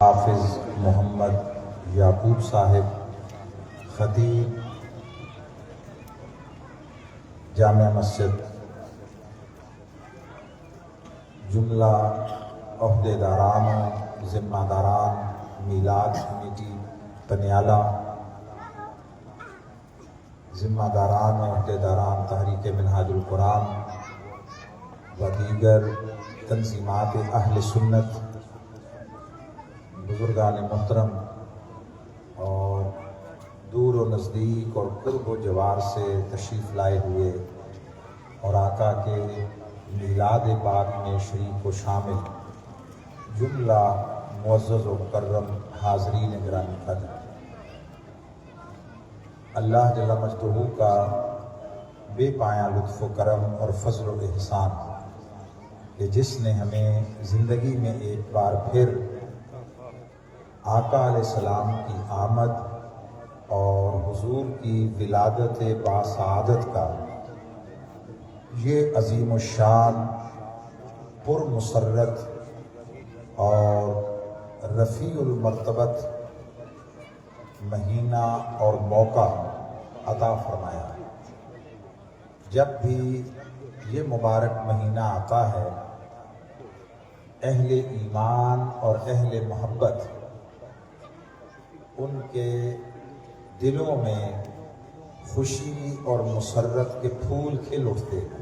حافظ محمد یعقوب صاحب خطیب جامع مسجد، جملہ عہدیداران و ذمہ داران میلاد کمیٹی پنیالہ، ذمہ داران و عہدیداران تحریک منہاج القرآن و دیگر تنظیمات اہل سنت، بزرگان محترم اور دور و نزدیک اور قرب و جوار سے تشریف لائے ہوئے اور آقا کے میلاد پاک میں شریک و شامل جملہ معزز و مکرم حاضرین گرامی قدر، اللہ جل مجدہ کا بے پایاں لطف و کرم اور فضل و احسان کہ جس نے ہمیں زندگی میں ایک بار پھر آقا علیہ السلام کی آمد اور حضور کی ولادت باسعادت کا یہ عظیم الشان پر مسرت اور رفیع المرتبت مہینہ اور موقع عطا فرمایا۔ جب بھی یہ مبارک مہینہ آتا ہے، اہل ایمان اور اہل محبت ان کے دلوں میں خوشی اور مسرت کے پھول کھل اٹھتے ہیں۔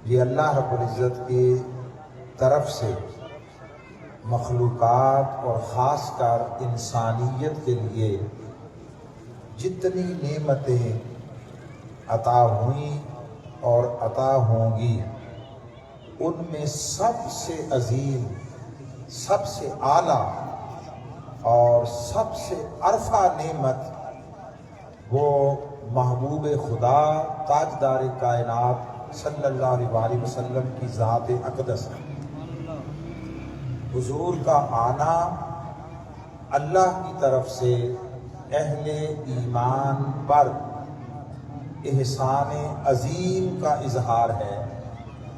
یہ اللہ رب العزت کی طرف سے مخلوقات اور خاص کر انسانیت کے لیے جتنی نعمتیں عطا ہوئیں اور عطا ہوں گی، ان میں سب سے عظیم، سب سے اعلیٰ اور سب سے عرفہ نعمت وہ محبوب خدا تاجدار کائنات صلی اللہ علیہ وسلم کی ذات اقدس ہے۔ حضور کا آنا اللہ کی طرف سے اہل ایمان پر احسان عظیم کا اظہار ہے،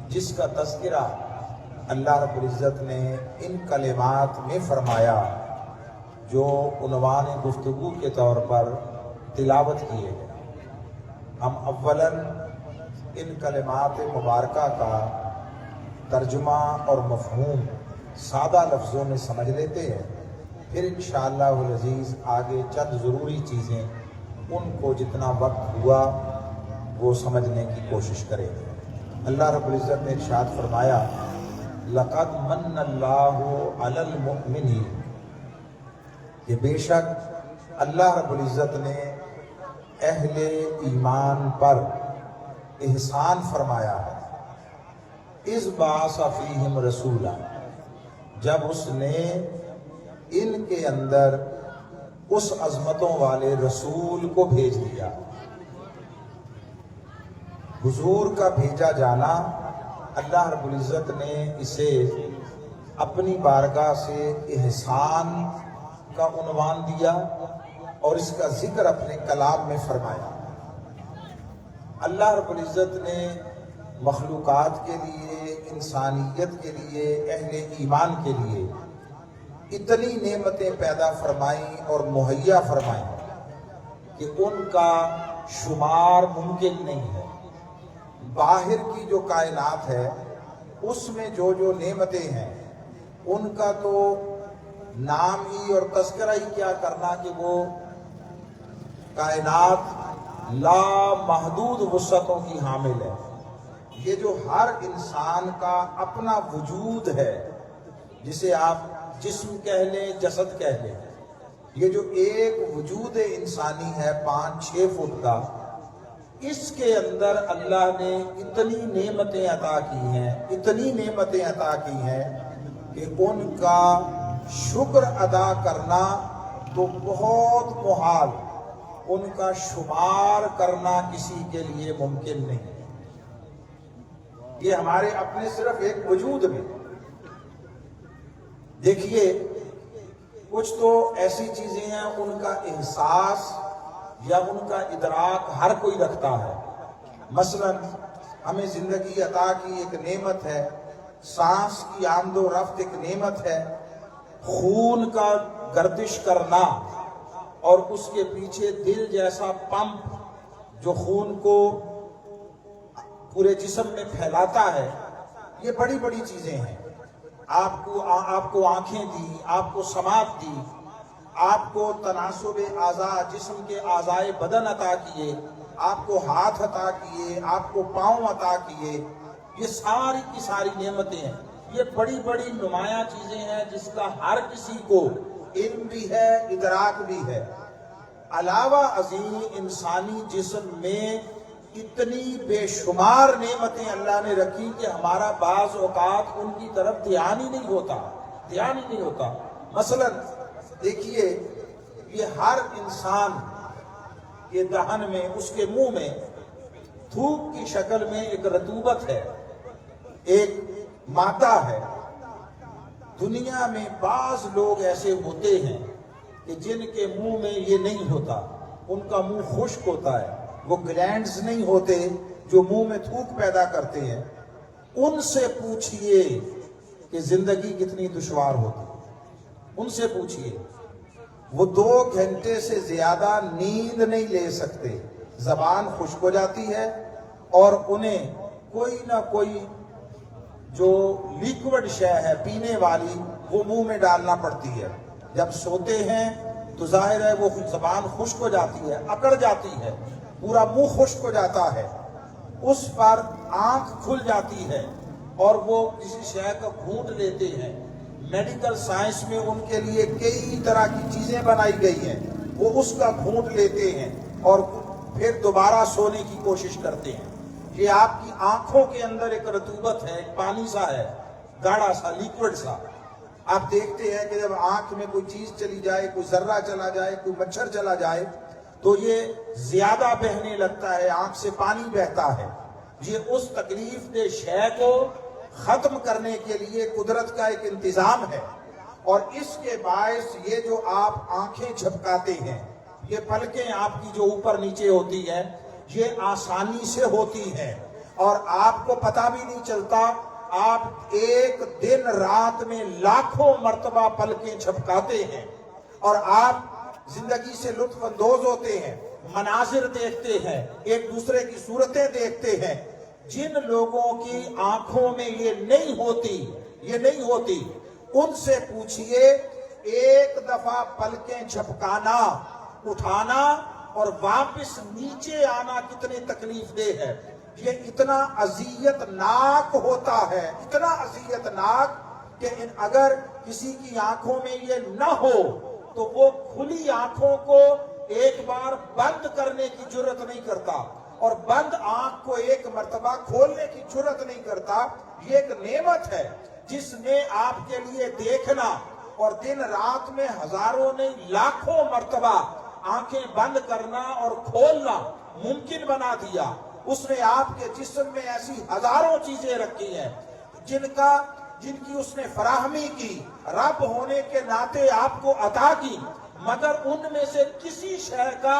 جس کا تذکرہ اللہ رب العزت نے ان کلمات میں فرمایا جو عنوان گفتگو کے طور پر تلاوت کیے گئے۔ ہم اولاً ان کلمات مبارکہ کا ترجمہ اور مفہوم سادہ لفظوں میں سمجھ لیتے ہیں، پھر انشاءاللہ العزیز آگے چند ضروری چیزیں ان کو جتنا وقت ہوا وہ سمجھنے کی کوشش کریں گے۔ اللہ رب العزت نے ارشاد فرمایا، لَقَدْ مَنَّ اللَّهُ عَلَى الْمُؤْمِنِينَ، کہ بے شک اللہ رب العزت نے اہل ایمان پر احسان فرمایا ہے، اذ بعث فیہم رسولا، جب اس نے ان کے اندر اس عظمتوں والے رسول کو بھیج دیا۔ حضور کا بھیجا جانا اللہ رب العزت نے اسے اپنی بارگاہ سے احسان کا عنوان دیا اور اس کا ذکر اپنے کلام میں فرمایا۔ اللہ رب العزت نے مخلوقات کے لیے، انسانیت کے لیے، اہل ایمان کے لیے اتنی نعمتیں پیدا فرمائیں اور مہیا فرمائیں کہ ان کا شمار ممکن نہیں ہے۔ باہر کی جو کائنات ہے اس میں جو جو نعمتیں ہیں ان کا تو نام ہی اور تذکرہ ہی کیا کرنا کہ وہ کائنات لامحدود وسعتوں کی حامل ہے۔ یہ جو ہر انسان کا اپنا وجود ہے، جسے آپ جسم کہہ لیں، جسد کہہ لیں، یہ جو ایک وجود انسانی ہے 5-6 فٹ کا، اس کے اندر اللہ نے اتنی نعمتیں عطا کی ہیں، اتنی نعمتیں عطا کی ہیں کہ ان کا شکر ادا کرنا تو بہت محال، ان کا شمار کرنا کسی کے لیے ممکن نہیں۔ یہ ہمارے اپنے صرف ایک وجود میں دیکھیے، کچھ تو ایسی چیزیں ہیں ان کا احساس یا ان کا ادراک ہر کوئی رکھتا ہے۔ مثلا ہمیں زندگی عطا کی ایک نعمت ہے، سانس کی آمد و رفت ایک نعمت ہے، خون کا گردش کرنا اور اس کے پیچھے دل جیسا پمپ جو خون کو پورے جسم میں پھیلاتا ہے، یہ بڑی بڑی چیزیں ہیں۔ آپ کو آنکھیں دی، آپ کو سماعت دی، آپ کو تناسب اعضاء، جسم کے اعضاء بدن عطا کیے، آپ کو ہاتھ عطا کیے، آپ کو پاؤں عطا کیے، یہ ساری کی ساری نعمتیں ہیں۔ یہ بڑی بڑی نمایاں چیزیں ہیں جس کا ہر کسی کو علم بھی ہے، ادراک بھی ہے۔ علاوہ ازیں انسانی جسم میں اتنی بے شمار نعمتیں اللہ نے رکھی کہ ہمارا بعض اوقات ان کی طرف دھیان ہی نہیں ہوتا۔ مثلا دیکھیے، یہ ہر انسان کے دہن میں، اس کے منہ میں تھوک کی شکل میں ایک رطوبت ہے، ایک مادہ ہے۔ دنیا میں بعض لوگ ایسے ہوتے ہیں کہ جن کے منہ میں یہ نہیں ہوتا، ان کا منہ خشک ہوتا ہے، وہ گلینڈز نہیں ہوتے جو منہ میں تھوک پیدا کرتے ہیں۔ ان سے پوچھئے کہ زندگی کتنی دشوار ہوتی، ان سے پوچھئے۔ وہ 2 گھنٹے سے زیادہ نیند نہیں لے سکتے، زبان خشک ہو جاتی ہے اور انہیں کوئی نہ کوئی جو لیکوڈ شے ہے پینے والی وہ منہ میں ڈالنا پڑتی ہے۔ جب سوتے ہیں تو ظاہر ہے وہ زبان خشک ہو جاتی ہے، اکڑ جاتی ہے، پورا منہ خشک ہو جاتا ہے، اس پر آنکھ کھل جاتی ہے اور وہ کسی شے کا گھونٹ لیتے ہیں۔ میڈیکل سائنس میں ان کے لیے کئی طرح کی چیزیں بنائی گئی ہیں، وہ اس کا گھونٹ لیتے ہیں اور پھر دوبارہ سونے کی کوشش کرتے ہیں۔ یہ آپ کی آنکھوں کے اندر ایک رطوبت ہے، ایک پانی سا ہے، گاڑھا سا، لیکوڈ سا۔ آپ دیکھتے ہیں کہ جب آنکھ میں کوئی چیز چلی جائے، کوئی ذرہ چلا جائے، کوئی مچھر چلا جائے تو یہ زیادہ بہنے لگتا ہے، آنکھ سے پانی بہتا ہے۔ یہ اس تکلیف دہ شے کو ختم کرنے کے لیے قدرت کا ایک انتظام ہے، اور اس کے باعث یہ جو آپ آنکھیں جھپکاتے ہیں، یہ پلکیں آپ کی جو اوپر نیچے ہوتی ہیں، یہ آسانی سے ہوتی ہیں اور آپ کو پتہ بھی نہیں چلتا۔ آپ ایک دن رات میں لاکھوں مرتبہ پلکیں جھپکاتے ہیں اور آپ زندگی سے لطف اندوز ہوتے ہیں، مناظر دیکھتے ہیں، ایک دوسرے کی صورتیں دیکھتے ہیں۔ جن لوگوں کی آنکھوں میں یہ نہیں ہوتی ان سے پوچھئے، ایک دفعہ پلکیں جھپکانا، اٹھانا اور واپس نیچے آنا کتنی تکلیف دہ ہے۔ یہ اتنا اذیت ناک ہوتا ہے، اتنا اذیت ناک کہ اگر کسی کی آنکھوں میں یہ نہ ہو تو وہ کھلی آنکھوں کو ایک بار بند کرنے کی جرت نہیں کرتا اور بند آنکھ کو ایک مرتبہ کھولنے کی جرت نہیں کرتا۔ یہ ایک نعمت ہے جس نے آپ کے لیے دیکھنا اور دن رات میں ہزاروں نے لاکھوں مرتبہ آنکھیں بند کرنا اور کھولنا ممکن بنا دیا۔ اس نے آپ کے جسم میں ایسی ہزاروں چیزیں رکھی ہیں جن کی اس نے فراہمی کی، رب ہونے کے ناطے آپ کو عطا کی، مگر ان میں سے کسی شے کا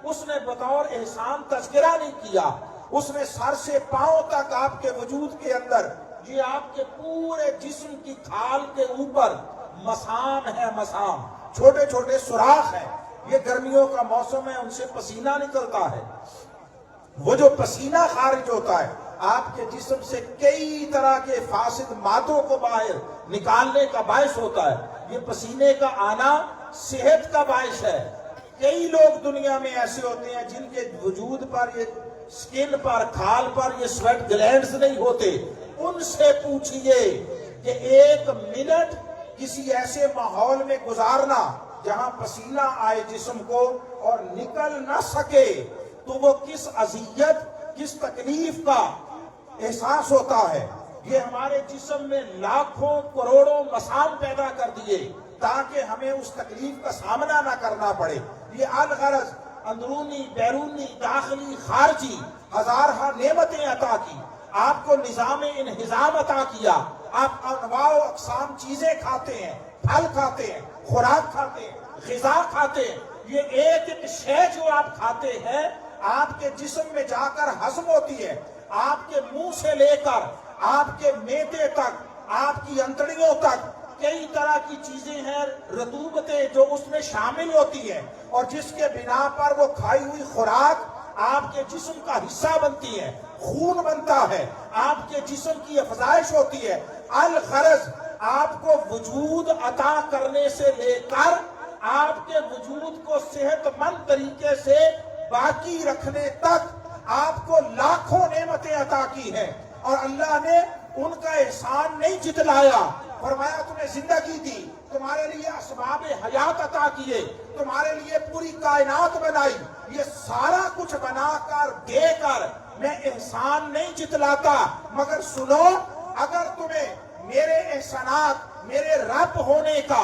اس نے بطور احسان تذکرہ نہیں کیا۔ اس نے سر سے پاؤں تک آپ کے وجود کے اندر، یہ آپ کے پورے جسم کی کھال کے اوپر مسام ہے، مسام، چھوٹے چھوٹے سوراخ ہیں۔ یہ گرمیوں کا موسم ہے، ان سے پسینہ نکلتا ہے۔ وہ جو پسینہ خارج ہوتا ہے آپ کے جسم سے کئی طرح کے فاسد مادوں کو باہر نکالنے کا باعث ہوتا ہے۔ یہ پسینے کا آنا صحت کا باعث ہے۔ کئی لوگ دنیا میں ایسے ہوتے ہیں جن کے وجود پر، یہ سکن پر، کھال پر یہ سویٹ گلینڈز نہیں ہوتے۔ ان سے پوچھئے کہ ایک منٹ کسی ایسے ماحول میں گزارنا جہاں پسینہ آئے جسم کو اور نکل نہ سکے تو وہ کس اذیت، کس تکلیف کا احساس ہوتا ہے۔ یہ ہمارے جسم میں لاکھوں کروڑوں مسام پیدا کر دیے تاکہ ہمیں اس تکلیف کا سامنا نہ کرنا پڑے۔ یہ الغرض اندرونی، بیرونی، داخلی، خارجی ہزارہ نعمتیں عطا کی، آپ کو نظام انہضام عطا کیا، آپ انواع و اقسام چیزیں کھاتے ہیں، پھل کھاتے ہیں، خوراک کھاتے ہیں، غذا کھاتے ہیں۔ یہ ایک ایک شے جو آپ کھاتے ہیں آپ کے جسم میں جا کر ہضم ہوتی ہے، آپ کے منہ سے لے کر آپ کے معدے تک، آپ کی انتڑیوں تک کئی طرح کی چیزیں ہیں، رطوبتیں جو اس میں شامل ہوتی ہیں، اور جس کے بنا پر وہ کھائی ہوئی خوراک آپ کے جسم کا حصہ بنتی ہے، خون بنتا ہے، آپ کے جسم کی افزائش ہوتی ہے۔ الغرض آپ کو وجود عطا کرنے سے لے کر آپ کے وجود کو صحت مند طریقے سے باقی رکھنے تک آپ کو لاکھوں نعمتیں عطا کی ہیں، اور اللہ نے ان کا احسان نہیں جتلایا۔ فرمایا تمہیں زندگی دی، تمہارے لیے اسباب حیات عطا کیے، تمہارے لیے پوری کائنات بنائی، یہ سارا کچھ بنا کر دے کر میں احسان نہیں جتلاتا، مگر سنو، اگر تمہیں میرے احسانات، میرے رب ہونے کا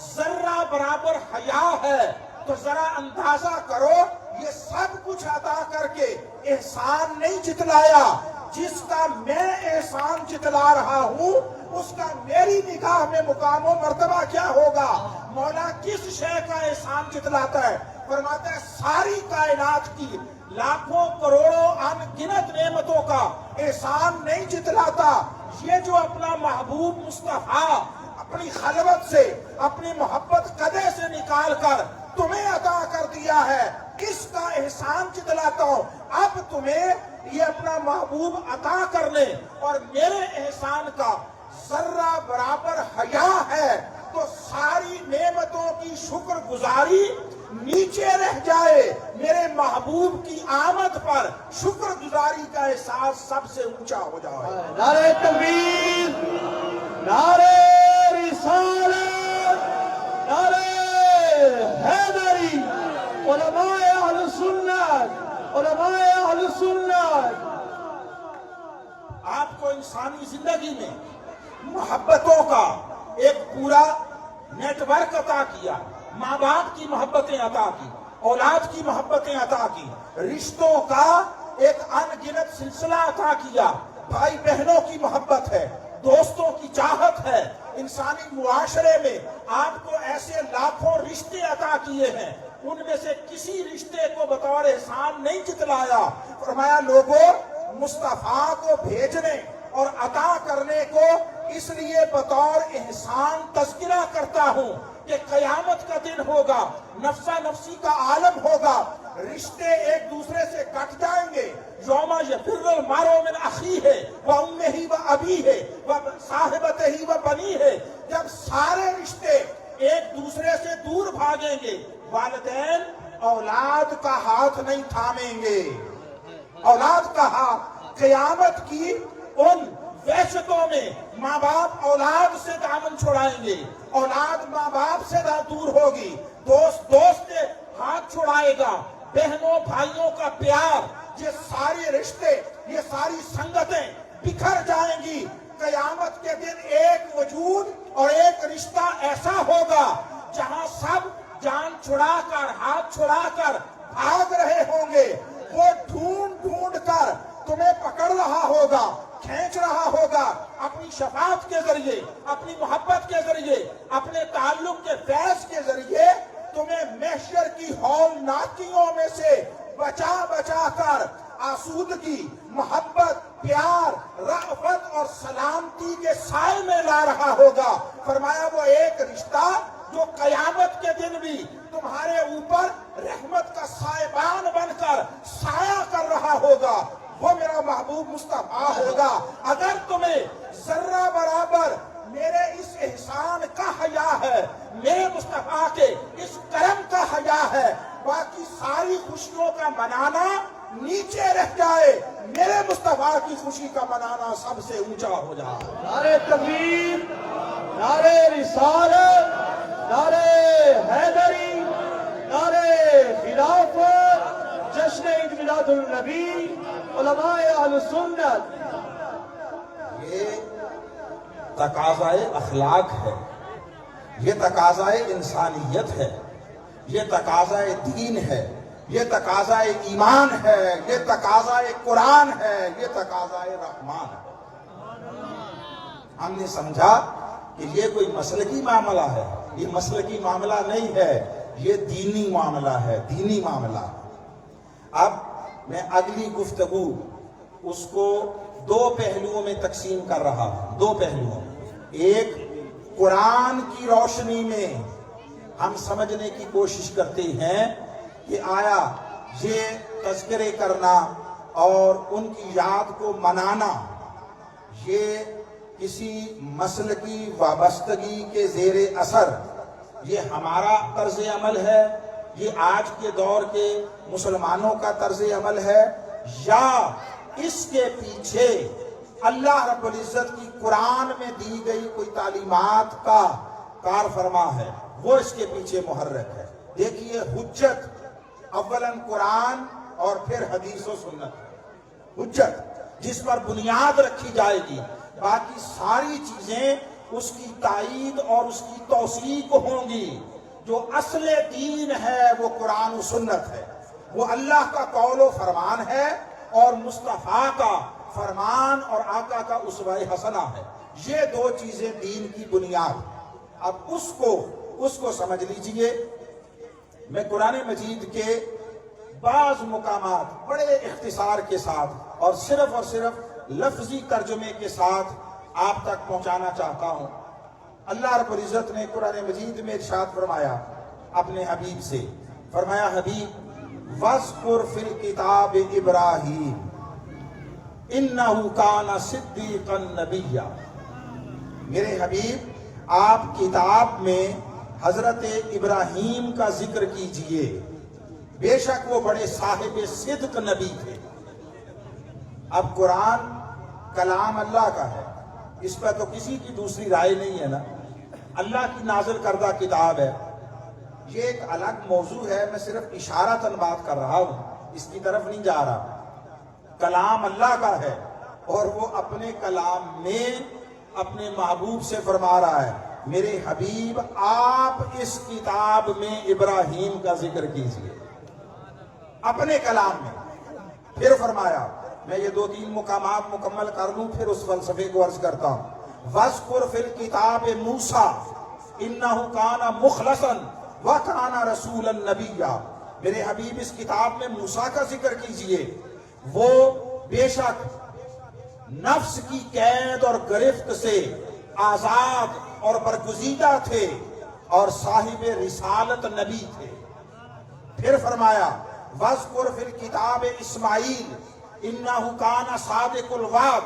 ذرہ برابر حیا ہے تو ذرا اندازہ کرو، یہ سب کچھ عطا کر کے احسان نہیں جتلایا۔ جس کا میں احسان جتلا رہا ہوں اس کا میری نگاہ میں مقام و مرتبہ کیا ہوگا؟ مولا کس شے کا احسان جتلاتا ہے؟ فرماتا ہے ساری کائنات کی لاکھوں کروڑوں ان گنت نعمتوں کا احسان نہیں جتلاتا۔ یہ جو اپنا محبوب مصطفیٰ اپنی خلوت سے، اپنی محبت قدے سے نکال کر تمہیں عطا کر دیا ہے، اس کا احسان جتلاتا ہوں۔ اب تمہیں یہ اپنا محبوب عطا کرنے اور میرے احسان کا ذرہ برابر حیا ہے تو ساری نعمتوں کی شکر گزاری نیچے رہ جائے، میرے محبوب کی آمد پر شکر گزاری کا احساس سب سے اونچا ہو جائے۔ نعرہ تکبیر، نعرہ رسالت، نعرہ حیدری، علماء اہل سنت، علماء اہل سنت۔ آپ کو انسانی زندگی میں محبتوں کا ایک پورا نیٹ ورک عطا کیا، ماں باپ کی محبتیں عطا کی، اولاد کی محبتیں عطا کی، رشتوں کا ایک ان گنت سلسلہ عطا کیا، بھائی بہنوں کی محبت ہے، دوستوں کی چاہت ہے، انسانی معاشرے میں آپ کو ایسے لاکھوں رشتے عطا کیے ہیں، ان میں سے کسی رشتے کو بطور احسان نہیں جتلایا۔ فرمایا لوگوں، مصطفیٰ کو بھیجنے اور عطا کرنے کو اس لیے بطور احسان تذکرہ کرتا ہوں کہ قیامت کا دن ہوگا، نفسا نفسی کا عالم ہوگا، رشتے ایک دوسرے سے کٹ جائیں گے۔ یوم یفر المرء من اخیہ وامہ وابیہ وصاحبتہ وبنیہ، جب سارے رشتے ایک دوسرے سے دور بھاگیں گے، والدین اولاد کا ہاتھ نہیں تھامیں گے، اولاد کا ہاتھ۔ قیامت کی ان وحشتوں میں ماں باپ اولاد سے دامن چھڑائیں گے، اولاد ماں باپ سے دور ہوگی، دوست دوست سے ہاتھ چھڑائے گا، بہنوں بھائیوں کا پیار، یہ سارے رشتے، یہ ساری سنگتیں بکھر جائیں گی۔ قیامت کے دن ایک وجود اور ایک رشتہ ایسا ہوگا جہاں سب جان چھڑا کر، ہاتھ چھڑا کر بھاگ رہے ہوں گے، وہ ڈھونڈ ڈھونڈ کر تمہیں پکڑ رہا ہوگا، کھینچ رہا ہوگا، اپنی شفاعت کے ذریعے، اپنی محبت کے ذریعے، اپنے تعلق کے فیض کے ذریعے تمہیں محشر کی ہولناکیوں میں سے بچا بچا کر آسودگی، محبت، پیار، رأفت اور سلامتی کے سائے میں لا رہا ہوگا۔ فرمایا وہ ایک رشتہ جو قیامت کے دن بھی تمہارے اوپر رحمت کا سائبان بن کر سایہ کر رہا ہوگا، وہ میرا محبوب مصطفیٰ ہوگا۔ اگر تمہیں ذرہ برابر میرے اس احسان کا حیا ہے، میرے مصطفیٰ کے اس کرم کا حیا ہے، باقی ساری خوشیوں کا منانا نیچے رہ جائے، میرے مصطفیٰ کی خوشی کا منانا سب سے اونچا ہو جائے۔ نعرہ تکبیر، نعرہ رسالت، نعرہ حیدری، نعرہ خلافت، جشن عید میلاد النبی، علماء اہل سنت۔ یہ تقاضائے اخلاق ہے، یہ تقاضائے انسانیت ہے، یہ تقاضائے دین ہے، یہ تقاضائے ایمان ہے، یہ تقاضائے قرآن ہے، یہ تقاضائے رحمان ہے۔ ہم نے سمجھا کہ یہ کوئی مسلکی معاملہ ہے، یہ مسلکی معاملہ نہیں ہے، یہ دینی معاملہ ہے، دینی معاملہ۔ اب میں اگلی گفتگو اس کو دو پہلوؤں میں تقسیم کر رہا ہوں، دو پہلوؤں میں۔ ایک قرآن کی روشنی میں ہم سمجھنے کی کوشش کرتے ہیں کہ آیا یہ تذکرے کرنا اور ان کی یاد کو منانا یہ کسی مسئلے کی وابستگی کے زیر اثر یہ ہمارا طرز عمل ہے، یہ آج کے دور کے مسلمانوں کا طرز عمل ہے، یا اس کے پیچھے اللہ رب العزت کی قرآن میں دی گئی کوئی تعلیمات کا کار فرما ہے، وہ اس کے پیچھے محرک ہے۔ دیکھیے حجت اولاً قرآن اور پھر حدیث و سنت ہے۔ حجت جس پر بنیاد رکھی جائے گی، باقی ساری چیزیں اس کی تائید اور اس کی توثیق ہوں گی۔ جو اصل دین ہے وہ قرآن و سنت ہے، وہ اللہ کا قول و فرمان ہے اور مصطفیٰ کا فرمان اور آقا کا اسوہ حسنہ ہے۔ یہ دو چیزیں دین کی بنیاد ہیں۔ اب اس کو سمجھ لیجئے۔ میں قرآن مجید کے بعض مقامات بڑے اختصار کے ساتھ اور صرف لفظی ترجمے کے ساتھ آپ تک پہنچانا چاہتا ہوں۔ اللہ رب العزت نے قرآن مجید میں ارشاد فرمایا اپنے حبیب سے، فرمایا حبیب وَاذْكُرْ فِي الْكِتَابِ إِبْرَاهِيمَ إِنَّهُ كَانَ صِدِّيقًا نَبِيًّا۔ میرے حبیب آپ کتاب میں حضرت ابراہیم کا ذکر کیجئے، بے شک وہ بڑے صاحب صدق نبی تھے۔ اب قرآن کلام اللہ کا ہے، اس پہ تو کسی کی دوسری رائے نہیں ہے نا، اللہ کی نازل کردہ کتاب ہے۔ یہ ایک الگ موضوع ہے، میں صرف اشارتاً بات کر رہا ہوں، اس کی طرف نہیں جا رہا۔ کلام اللہ کا ہے اور وہ اپنے کلام میں اپنے محبوب سے فرما رہا ہے میرے حبیب آپ اس کتاب میں ابراہیم کا ذکر کیجئے، اپنے کلام میں۔ پھر فرمایا، میں یہ 2-3 مقامات مکمل کر لوں پھر اس فلسفے کو عرض کرتا ہوں۔ وَاذْكُرْ فِي الْكِتَابِ مُوسَىٰ إِنَّهُ كَانَ مُخْلَصًا وَكَانَ رَسُولًا نَبِيًّا۔ میرے حبیب اس کتاب میں موسیٰ کا ذکر کیجئے، وہ بے شک نفس کی قید اور گرفت سے آزاد اور برگزیدہ تھے اور صاحب رسالت نبی تھے۔ پھر فرمایا وَاذْكُرْ فِي الْكِتَابِ إِسْمَاعِيلَ إِنَّهُ كَانَ صَادِقُ الْوَعْدِ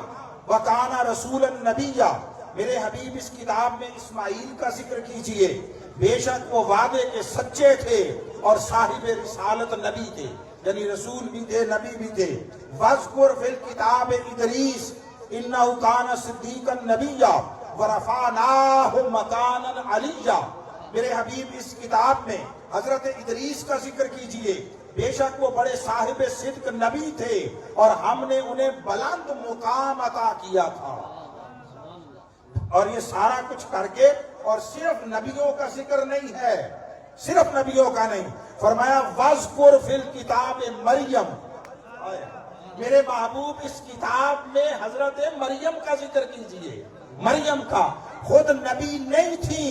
وَكَانَ رَسُولًا نَبِيًّا۔ میرے حبیب اس کتاب میں اسماعیل کا ذکر کیجئے، بے شک وہ وعدے کے سچے تھے اور صاحب رسالت نبی تھے، یعنی رسول بھی تھے نبی بھی تھے۔ وَاذْكُرْ فِي الْكِتَابِ إِدْرِيسَ إِنَّهُ كَانَ صِدِّيقًا نَبِيًّا وَرَفَعْنَاهُ مَكَانًا عَلِيًّا۔ میرے حبیب اس کتاب میں حضرت ادریس کا ذکر کیجئے، بے شک وہ بڑے صاحب صدق نبی تھے اور ہم نے انہیں بلند مقام عطا کیا تھا۔ اور یہ سارا کچھ کر کے، اور صرف نبیوں کا ذکر نہیں ہے، صرف نبیوں کا نہیں، فرمایا وَاذْكُرْ فِي الْكِتَابِ مریم۔ میرے محبوب اس کتاب میں حضرت مریم کا ذکر کیجئے، مریم کا، خود نبی نہیں تھی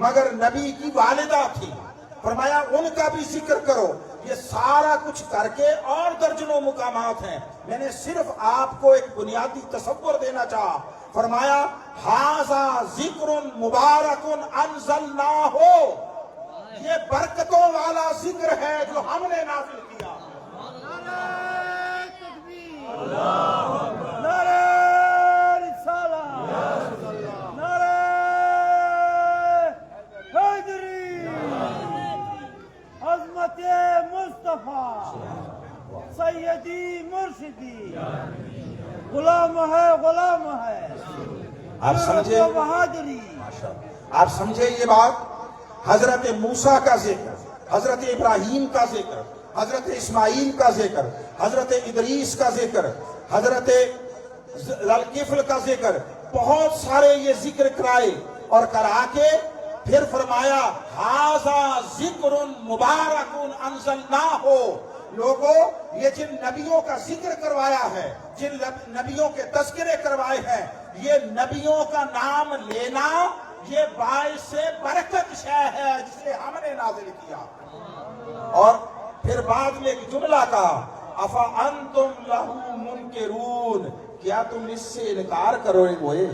مگر نبی کی والدہ تھی، فرمایا ان کا بھی ذکر کرو۔ یہ سارا کچھ کر کے اور درجنوں مقامات ہیں، میں نے صرف آپ کو ایک بنیادی تصور دینا چاہا۔ فرمایا ھذا ذکر مبارک انزلناہ، یہ برکتوں والا ذکر ہے جو ہم نے نازل کیا۔ نعرہ رسالت، نعرہ حیدری، عظمت مصطفیٰ، سیدی مرشدی، غلام ہے غلام ہے، آپ سمجھے بہادری۔ آپ سمجھے یہ بات؟ حضرت موسیٰ کا ذکر، حضرت ابراہیم کا ذکر، حضرت اسماعیل کا ذکر، حضرت ادریس کا ذکر، حضرت ذوالکفل کا ذکر، بہت سارے یہ ذکر کرائے اور کرا کے پھر فرمایا ھذا ذکر مبارک انزلناہ۔ لوگوں یہ جن نبیوں کا ذکر کروایا ہے، جن نبیوں کے تذکرے کروائے ہیں، یہ نبیوں کا نام لینا یہ باعث برکت شے ہے جسے ہم نے نازل کیا۔ اور پھر بعد میں ایک جملہ کہا افانتم لہ منکرون، کیا تم اس سے انکار کرو گے؟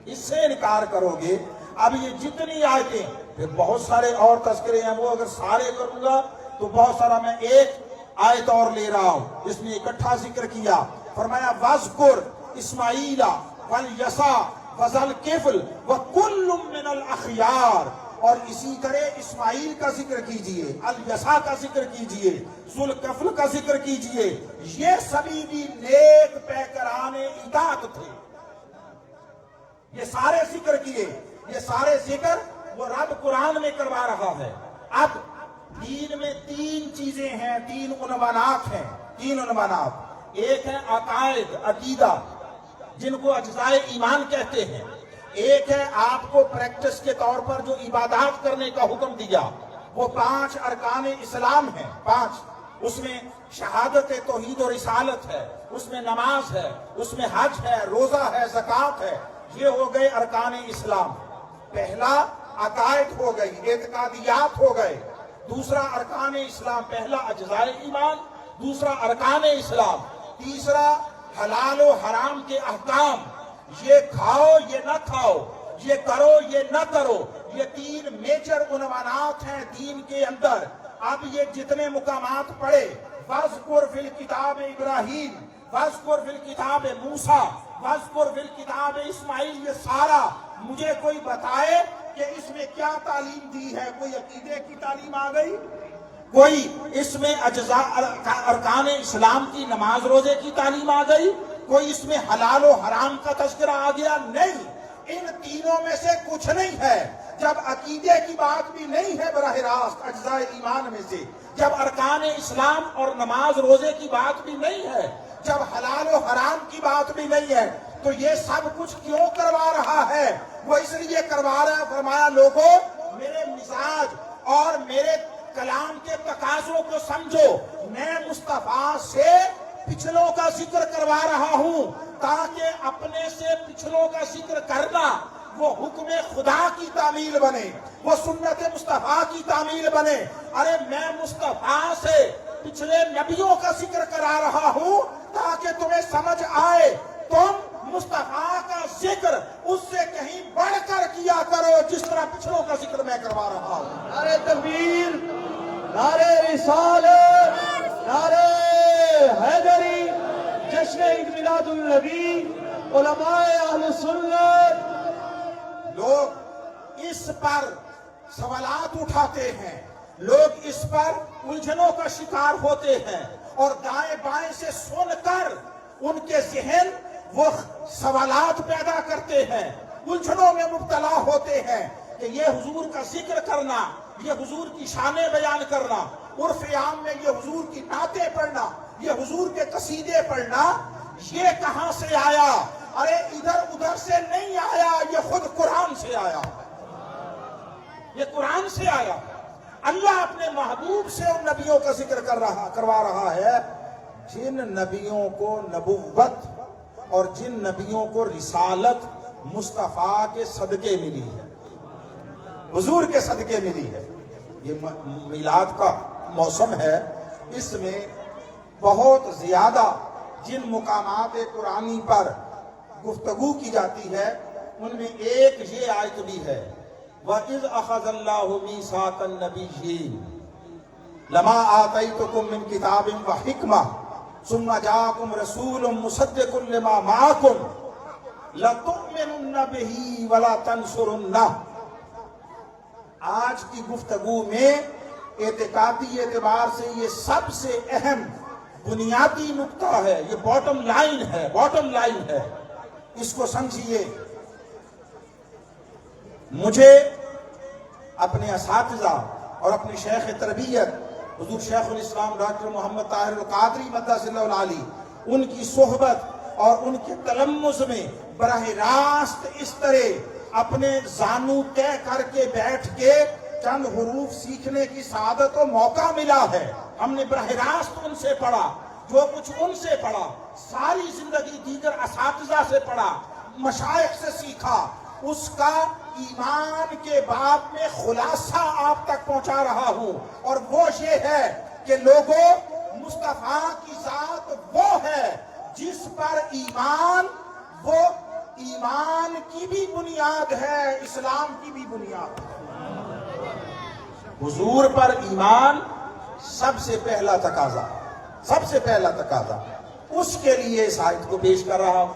اس سے انکار کرو گے؟ اب یہ جتنی آیتیں، پھر بہت سارے اور تذکرے ہیں، وہ اگر سارے کروں گا تو بہت سارا، میں ایک آیت اور لے رہا ہوں جس نے اکٹھا ذکر کیا. فرمایا وَاذْكُرْ اسماعیل وَالْيَسَعَ وَذَا الْكِفْلِ وَكُلٌّ مِّنَ الْأَخْيَارِ، اور اسی طرح اسماعیل کا ذکر کیجئے، الیسع کا ذکر کیجئے، ذوالکفل کا ذکر کیجئے، یہ سبھی بھی نیک پیکران اطاعت تھے. یہ سارے ذکر کیے، یہ سارے ذکر وہ رب قرآن میں کروا رہا ہے. اب دین میں تین چیزیں ہیں، تین عنوانات ہیں، تین عنوانات. ایک ہے عقائد، عقیدہ، جن کو اجزائے ایمان کہتے ہیں. ایک ہے آپ کو پریکٹس کے طور پر جو عبادات کرنے کا حکم دیا، وہ 5 ارکان اسلام ہیں، 5. اس میں شہادت توحید و رسالت ہے، اس میں نماز ہے، اس میں حج ہے، روزہ ہے، زکوٰۃ ہے. یہ ہو گئے ارکان اسلام. پہلا عقائد ہو گئی، اعتقادیات ہو گئے. دوسرا ارکان اسلام، پہلا اجزائے ایمان، دوسرا ارکان اسلام. تیسرا حلال و حرام کے احکام، یہ کھاؤ یہ نہ کھاؤ، یہ کرو یہ نہ کرو. یہ 3 میجر عنوانات ہیں دین کے اندر. اب یہ جتنے مقامات پڑھے، وَاذْكُرْ فِي الْكِتَابِ ابراہیم، وَاذْكُرْ فِي الْكِتَابِ موسیٰ، وَاذْكُرْ فِي الْكِتَابِ اسماعیل، یہ سارا مجھے کوئی بتائے کہ اس میں کیا تعلیم دی ہے. کوئی عقیدے کی تعلیم آ گئی، کوئی اس میں ارکان اسلام کی نماز روزے کی تعلیم آ گئی، کوئی اس میں حلال و حرام کا تذکرہ آ گیا؟ نہیں. ان تینوں میں سے کچھ نہیں ہے. جب عقیدے کی بات بھی نہیں ہے براہ راست اجزائے ایمان میں سے، جب ارکان اسلام اور نماز روزے کی بات بھی نہیں ہے، جب حلال و حرام کی بات بھی نہیں ہے، تو یہ سب کچھ کیوں کروا رہا ہے؟ وہ اس لیے کروا رہا ہے، فرمایا لوگوں میرے مزاج اور میرے کلام کے تقاضوں کو سمجھو. میں مصطفیٰ سے پچھلوں کا ذکر کروا رہا ہوں تاکہ اپنے سے پچھلوں کا ذکر کرنا وہ حکم خدا کی تعمیل بنے، وہ سنت مصطفیٰ کی تعمیل بنے. ارے میں مصطفیٰ سے پچھلے نبیوں کا ذکر کرا رہا ہوں تاکہ تمہیں سمجھ آئے تم مصطفیٰ کا ذکر اس سے کہیں بڑھ کر کیا کرو جس طرح پچھلوں کا ذکر میں کروا رہا ہوں. نعرہ تکبیر، نعرہ رسالت، نعرہ حیدری، جشن عید میلاد النبی، علماء اہل سنت. لوگ اس پر سوالات اٹھاتے ہیں، لوگ اس پر الجھنوں کا شکار ہوتے ہیں، اور دائیں بائیں سے سن کر ان کے ذہن وہ سوالات پیدا کرتے ہیں، الجھنوں میں مبتلا ہوتے ہیں کہ یہ حضور کا ذکر کرنا، یہ حضور کی شانیں بیان کرنا، عرف عام میں یہ حضور کی نعتیں پڑھنا، یہ حضور کے قصیدے پڑھنا، یہ کہاں سے آیا؟ ارے ادھر ادھر سے نہیں آیا، یہ خود قرآن سے آیا، یہ قرآن سے آیا. اللہ اپنے محبوب سے ان نبیوں کا ذکر کروا رہا ہے جن نبیوں کو نبوت اور جن نبیوں کو رسالت مصطفیٰ کے صدقے ملی ہے، حضور کے صدقے ملی ہے. یہ میلاد کا موسم ہے، اس میں بہت زیادہ جن مقامات قرآنی پر گفتگو کی جاتی ہے ان میں ایک یہ آیت بھی ہے، وَإِذْ أَخَذَ اللَّهُ مِيثَاقَ النَّبِيِّينَ لَمَا آتَيْتُكُم مِّن كِتَابٍ وَحِكْمَةٍ ثُمَّ جَاءَكُمْ رَسُولٌ مُصَدِّقٌ لِّمَا مَعَكُمْ لَتُؤْمِنُنَّ بِهِ وَلَا تَنصُرُنَّهُ. آج کی گفتگو میں اعتقادی اعتبار سے یہ سب سے اہم بنیادی نقطہ ہے، یہ باٹم لائن ہے، باٹم لائن ہے. اس کو سمجھیے. مجھے اپنے اساتذہ اور اپنے شیخ تربیت حضور شیخ الاسلام ڈاکٹر محمد طاہر القادری مدث اللہ العالی، ان کی صحبت اور ان کے تلمذ میں براہ راست اس طرح اپنے زانو طے کر کے بیٹھ کے چند حروف سیکھنے کی سعادت و موقع ملا ہے. ہم نے براہ راست ان سے پڑھا، جو کچھ ان سے پڑھا ساری زندگی دیگر اساتذہ سے پڑھا، مشائخ سے سیکھا. اس کا ایمان کے باب میں خلاصہ آپ تک پہنچا رہا ہوں، اور وہ یہ ہے کہ لوگوں مصطفیٰ کی ذات وہ ہے جس پر ایمان وہ ایمان کی بھی بنیاد ہے، اسلام کی بھی بنیاد ہے۔ حضور پر ایمان سب سے پہلا تقاضا، سب سے پہلا تقاضا، اس کے لیے اس آیت کو پیش کر رہا ہوں۔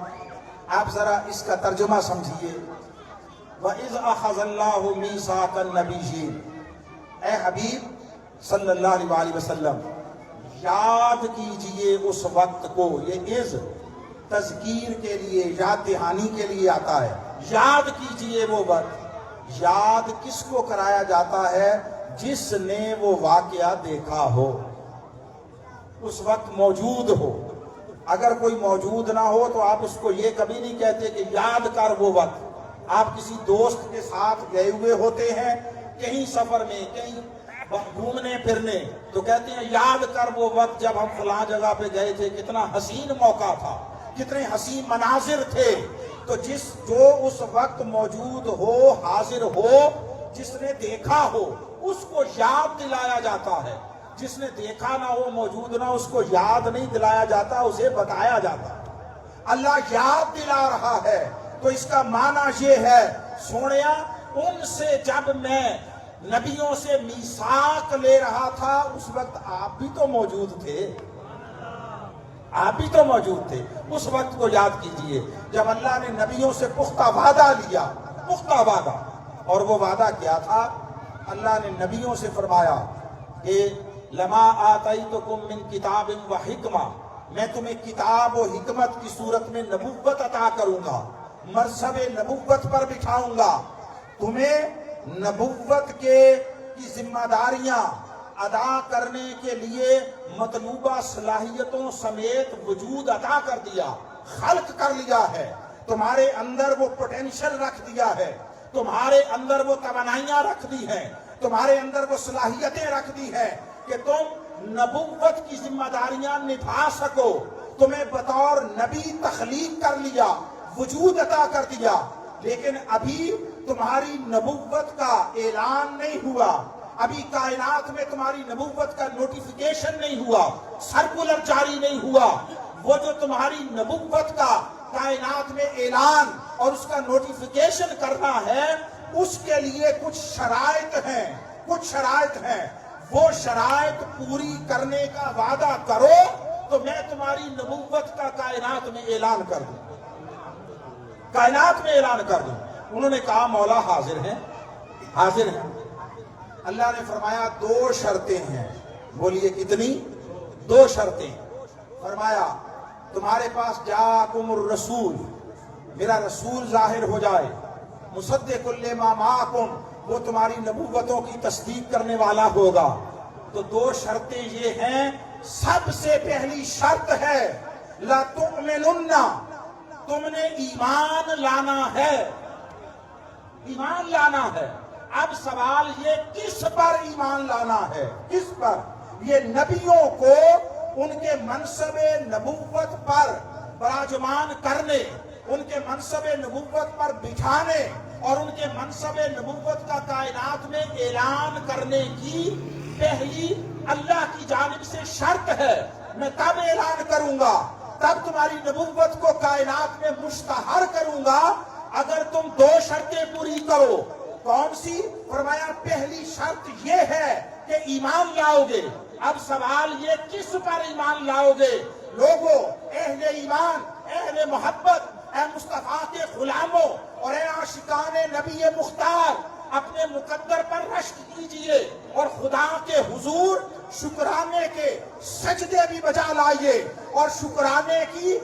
آپ ذرا اس کا ترجمہ سمجھیے۔ وَإِذْ أَخَذَ اللَّهُ مِيثَاقَ النَّبِيِّينَ، اے حبیب صلی اللہ علیہ وسلم، یاد کیجئے اس وقت کو۔ یہ از تذکیر کے لیے، یاد دہانی کے لیے آتا ہے۔ یاد کیجئے وہ وقت۔ یاد کس کو کرایا جاتا ہے؟ جس نے وہ واقعہ دیکھا ہو، اس وقت موجود ہو۔ اگر کوئی موجود نہ ہو تو آپ اس کو یہ کبھی نہیں کہتے کہ یاد کر وہ وقت۔ آپ کسی دوست کے ساتھ گئے ہوئے ہوتے ہیں کہیں سفر میں، کہیں گھومنے پھرنے، تو کہتے ہیں یاد کر وہ وقت جب ہم فلاں جگہ پہ گئے تھے، کتنا حسین موقع تھا، کتنے حسین مناظر تھے۔ تو جو اس وقت موجود ہو، حاضر ہو، جس نے دیکھا ہو، اس کو یاد دلایا جاتا ہے۔ جس نے دیکھا نہ ہو، موجود نہ، اس کو یاد نہیں دلایا جاتا، اسے بتایا جاتا۔ اللہ یاد دلا رہا ہے، تو اس کا معنی یہ ہے، سونیا ان سے جب میں نبیوں سے میثاق لے رہا تھا، اس وقت آپ بھی تو موجود تھے، آپ بھی تو موجود تھے۔ اس وقت کو یاد کیجئے جب اللہ نے نبیوں سے پختہ وعدہ لیا، پختہ وعدہ۔ اور وہ وعدہ کیا تھا؟ اللہ نے نبیوں سے فرمایا کہ لما آتیتکم من کتاب و حکمہ، میں تمہیں کتاب و حکمت کی صورت میں نبوت عطا کروں گا، مرصب نبوت پر بٹھاؤں گا، تمہیں نبوت کی ذمہ داریاں ادا کرنے کے لیے مطلوبہ صلاحیتوں سمیت وجود عطا کر دیا، خلق کر لیا ہے، تمہارے اندر وہ پوٹینشل رکھ دیا ہے، تمہارے اندر وہ توانائیاں رکھ دی ہیں، تمہارے اندر وہ صلاحیتیں رکھ دی ہیں کہ تم نبوت کی ذمہ داریاں نبھا سکو۔ تمہیں بطور نبی تخلیق کر لیا، وجود عطا کر دیا، لیکن ابھی تمہاری نبوت کا اعلان نہیں ہوا، ابھی کائنات میں تمہاری نبوت کا نوٹیفیکیشن نہیں ہوا، سرکولر جاری نہیں ہوا۔ وہ جو تمہاری نبوت کا کائنات میں اعلان اور اس کا نوٹیفیکیشن کرنا ہے، اس کے لیے کچھ شرائط ہیں، کچھ شرائط ہیں۔ وہ شرائط پوری کرنے کا وعدہ کرو تو میں تمہاری نبوت کا کائنات میں اعلان کر دوں، کائنات میں اعلان کر دوں۔ انہوں نے کہا مولا حاضر ہیں، حاضر ہیں۔ اللہ نے فرمایا دو شرطیں ہیں۔ بولیے کتنی؟ دو شرطیں۔ فرمایا تمہارے پاس جاءکم الرسول، میرا رسول ظاہر ہو جائے، مصدق لما معکم، وہ تمہاری نبوتوں کی تصدیق کرنے والا ہوگا۔ تو دو شرطیں یہ ہیں۔ سب سے پہلی شرط ہے لا تؤمنن، تم نے ایمان لانا ہے، ایمان لانا ہے۔ اب سوال یہ کس پر ایمان لانا ہے؟ کس پر؟ یہ نبیوں کو ان کے منصب نبوت پر براجمان کرنے، ان کے منصب نبوت پر بٹھانے اور ان کے منصب نبوت کا کائنات میں اعلان کرنے کی پہلی اللہ کی جانب سے شرط ہے۔ میں تب اعلان کروں گا، تب تمہاری نبوت کو کائنات میں مشتہر کروں گا اگر تم دو شرطیں پوری کرو۔ کون سی؟ فرمایا پہلی شرط یہ ہے کہ ایمان لاؤ گے۔ اب سوال یہ کس پر ایمان لاؤ گے؟ لوگوں، اہل ایمان، اہل محبت، اے مصطفیٰ کے غلاموں اور اے عاشقان نبی مختار، اپنے مقدر پر رشک کیجئے اور خدا کے حضور شکرانے کے سجدے بھی بجا لائیے اور شکرانے کی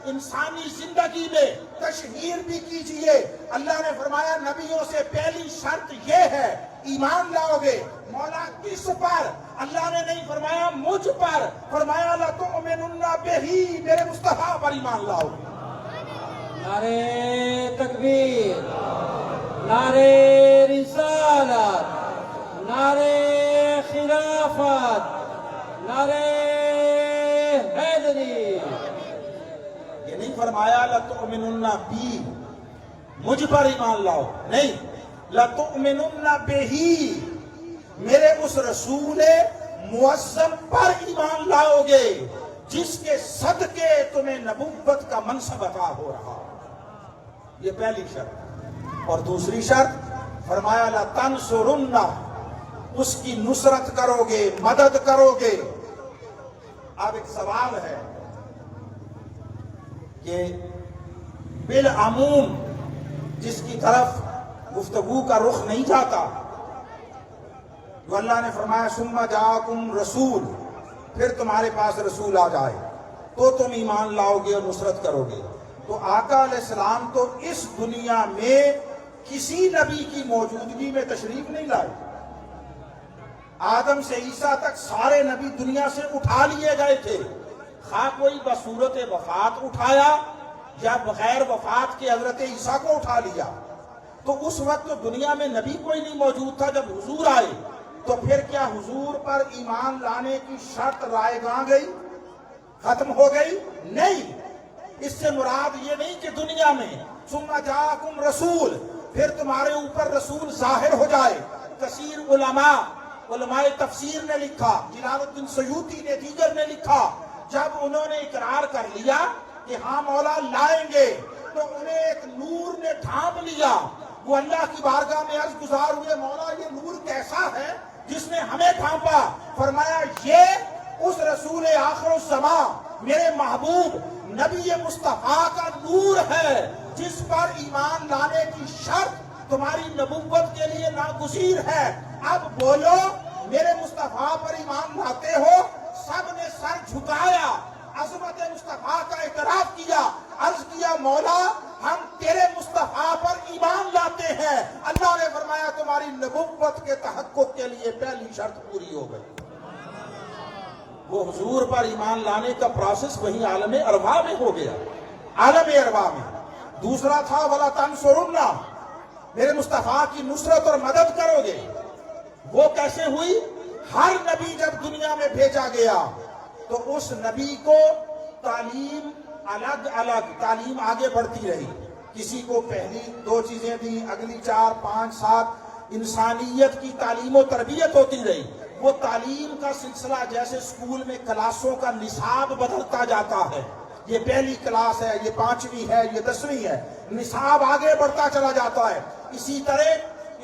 انسانی زندگی میں تشہیر بھی کیجئے۔ اللہ نے فرمایا نبیوں سے پہلی شرط یہ ہے، ایمان لاؤ گے۔ مولا کس پر؟ اللہ نے نہیں فرمایا مجھ پر، فرمایا لَتُؤْمِنُنَّ بِهِ، میرے مصطفیٰ پر ایمان لاؤ گے۔ نعرے تکبیر، نعرے رسالت، نعرے خلافت، نعرے حیدری۔ یہ نہیں فرمایا لَتُؤْمِنُنَّ بِي، مجھ پر ایمان لاؤ، نہیں، لَتُؤْمِنُنَّ بِهِ، میرے اس رسول معظم پر ایمان لاؤ گے جس کے صدقے تمہیں نبوت کا منصب عطا ہو رہا۔ یہ پہلی شرط. اور دوسری شرط فرمایا لَتَنْصُرُنَّ، اس کی نصرت کرو گے، مدد کرو گے. اب ایک سوال ہے کہ بالعموم جس کی طرف گفتگو کا رخ نہیں جاتا، جو اللہ نے فرمایا ثم جاءکم رسول، پھر تمہارے پاس رسول آ جائے تو تم ایمان لاؤ گے اور نصرت کرو گے. تو آقا علیہ السلام تو اس دنیا میں کسی نبی کی موجودگی میں تشریف نہیں لائے. آدم سے عیسیٰ تک سارے نبی دنیا سے اٹھا لیے گئے تھے، خواہ کوئی بصورت وفات اٹھایا یا بغیر وفات کے حضرت عیسیٰ کو اٹھا لیا. تو اس وقت تو دنیا میں نبی کوئی نہیں موجود تھا. جب حضور آئے تو پھر کیا حضور پر ایمان لانے کی شرط رائے گاں گئی، ختم ہو گئی؟ نہیں. اس سے مراد یہ نہیں کہ دنیا میں ثم جاءکم رسول، پھر تمہارے اوپر رسول ظاہر ہو جائے. کثیر علماء تفسیر نے لکھا، جلال الدین سیوطی نے، دیگر نے لکھا، جب انہوں نے اقرار کر لیا کہ ہاں مولا لائیں گے تو انہیں ایک نور نے ڈھانپ لیا. وہ اللہ کی بارگاہ میں عرض گزار ہوئے، مولا یہ نور کیسا ہے جس نے ہمیں ڈھانپا؟ فرمایا یہ اس رسول آخر الزمان میرے محبوب نبی مصطفیٰ کا نور ہے جس پر ایمان لانے کی شرط تمہاری نبوت کے لیے ناگزیر ہے. اب بولو میرے مصطفیٰ پر ایمان لاتے ہو؟ سب نے سر جھکایا، عظمت مصطفیٰ کا اعتراف کیا، عرض کیا مولا ہم تیرے مصطفیٰ پر ایمان لاتے ہیں. اللہ نے فرمایا تمہاری نبوت کے تحقق کے لیے پہلی شرط پوری ہو گئی. وہ حضور پر ایمان لانے کا پروسیس وہی عالم ارواح میں ہو گیا، عالم ارواح میں. دوسرا تھا وَلَا تَنْصُرُنَّ، میرے مصطفیٰ کی نصرت اور مدد کرو گے. وہ کیسے ہوئی؟ ہر نبی جب دنیا میں بھیجا گیا تو اس نبی کو تعلیم الگ الگ تعلیم آگے بڑھتی رہی. کسی کو پہلی 2 چیزیں دی، اگلی 4 5 7 انسانیت کی تعلیم و تربیت ہوتی رہی. وہ تعلیم کا سلسلہ جیسے اسکول میں کلاسوں کا نصاب بدلتا جاتا ہے، یہ پہلی کلاس ہے، یہ 5ویں ہے، یہ 10ویں ہے، نصاب آگے بڑھتا چلا جاتا ہے. اسی طرح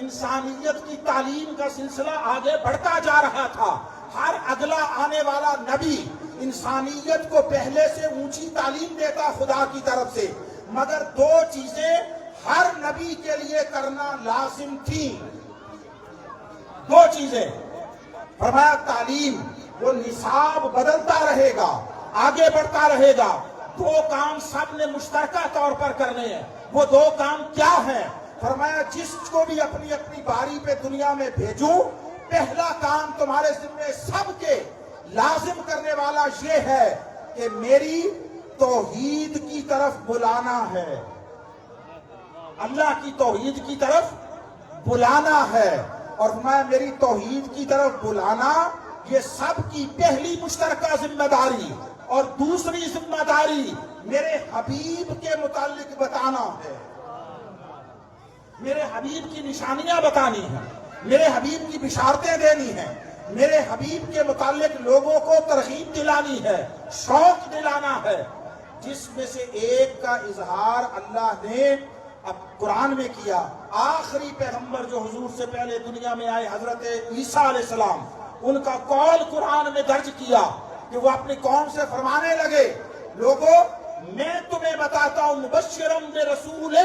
انسانیت کی تعلیم کا سلسلہ آگے بڑھتا جا رہا تھا. ہر اگلا آنے والا نبی انسانیت کو پہلے سے اونچی تعلیم دیتا خدا کی طرف سے. مگر 2 چیزیں ہر نبی کے لیے کرنا لازم تھی. 2 چیزیں. فرمایا تعلیم، وہ نصاب بدلتا رہے گا، آگے بڑھتا رہے گا. 2 کام سب نے مشترکہ طور پر کرنے ہیں. وہ 2 کام کیا ہیں؟ فرمایا جس کو بھی اپنی اپنی باری پہ دنیا میں بھیجوں، پہلا کام تمہارے ذمہ سب کے لازم کرنے والا یہ ہے کہ میری توحید کی طرف بلانا ہے، اللہ کی توحید کی طرف بلانا ہے. اور فرمایا میری توحید کی طرف بلانا یہ سب کی پہلی مشترکہ ذمہ داری. اور دوسری ذمہ داری میرے حبیب کے متعلق بتانا ہے، میرے حبیب کی نشانیاں بتانی ہیں، میرے حبیب کی بشارتیں دینی ہیں، میرے حبیب کے متعلق لوگوں کو ترغیب دلانی ہے، شوق دلانا ہے. جس میں سے ایک کا اظہار اللہ نے اب قرآن میں کیا. آخری پیغمبر جو حضور سے پہلے دنیا میں آئے حضرت عیسیٰ علیہ السلام، ان کا قول قرآن میں درج کیا کہ وہ اپنی قوم سے فرمانے لگے، لوگوں میں تمہیں بتاتا ہوں مبشرم برسول،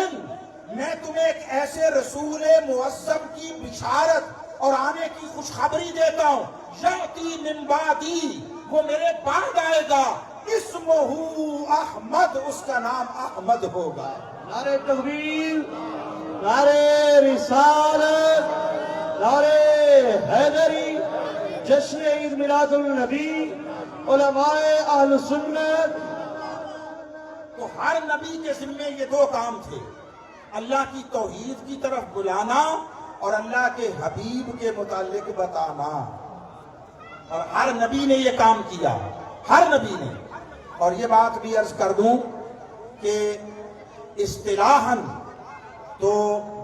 میں تمہیں ایک ایسے رسول معظم کی بشارت اور آنے کی خوشخبری دیتا ہوں، یأتی من بعدی، وہ میرے بعد آئے گا، اسمہ احمد، اس کا نام احمد ہوگا. نعرہ تکبیر، نعرہ رسالت، نعرہ حیدری، جشن عید میلاد النبی، علماء اہل سنت. تو ہر نبی کے ذمے یہ 2 کام تھے، اللہ کی توحید کی طرف بلانا اور اللہ کے حبیب کے متعلق بتانا. اور ہر نبی نے یہ کام کیا، ہر نبی نے. اور یہ بات بھی عرض کر دوں کہ اصطلاحاً تو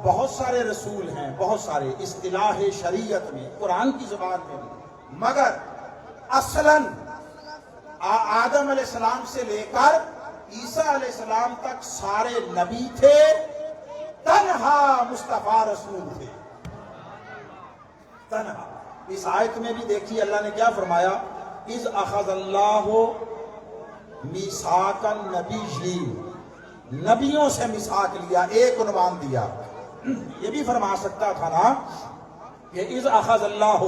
بہت سارے رسول ہیں، بہت سارے اصطلاح شریعت میں، قرآن کی زبان میں بھی، مگر اصلاً آدم علیہ السلام سے لے کر عیسیٰ علیہ السلام تک سارے نبی تھے تنہا مصطفیٰ رسول تھے، تنہا۔ اس آیت میں بھی دیکھیے اللہ نے کیا فرمایا، اذ اخذ اللہ میثاق النبیین، نبیوں سے میثاق لیا، ایک عنوان دیا۔ یہ بھی فرما سکتا تھا نا کہ اذ اخذ اللہ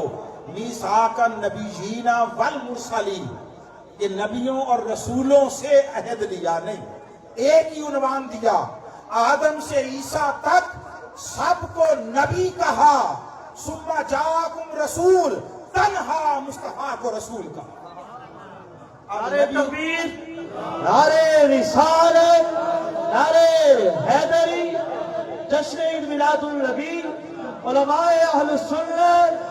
میثاق النبیین والمرسلین، کہ نبیوں اور رسولوں سے عہد لیا، نہیں، ایک ہی عنوان دیا، آدم سے عیسیٰ تک سب کو نبی کہا، ثم جاءکم رسول، تنہا مصطفیٰ کو رسول کہا۔ نعرہ تکبیر، نعرہ رسالت، نعرہ حیدری، جشن عید میلاد النبی، علماء اہل سنت۔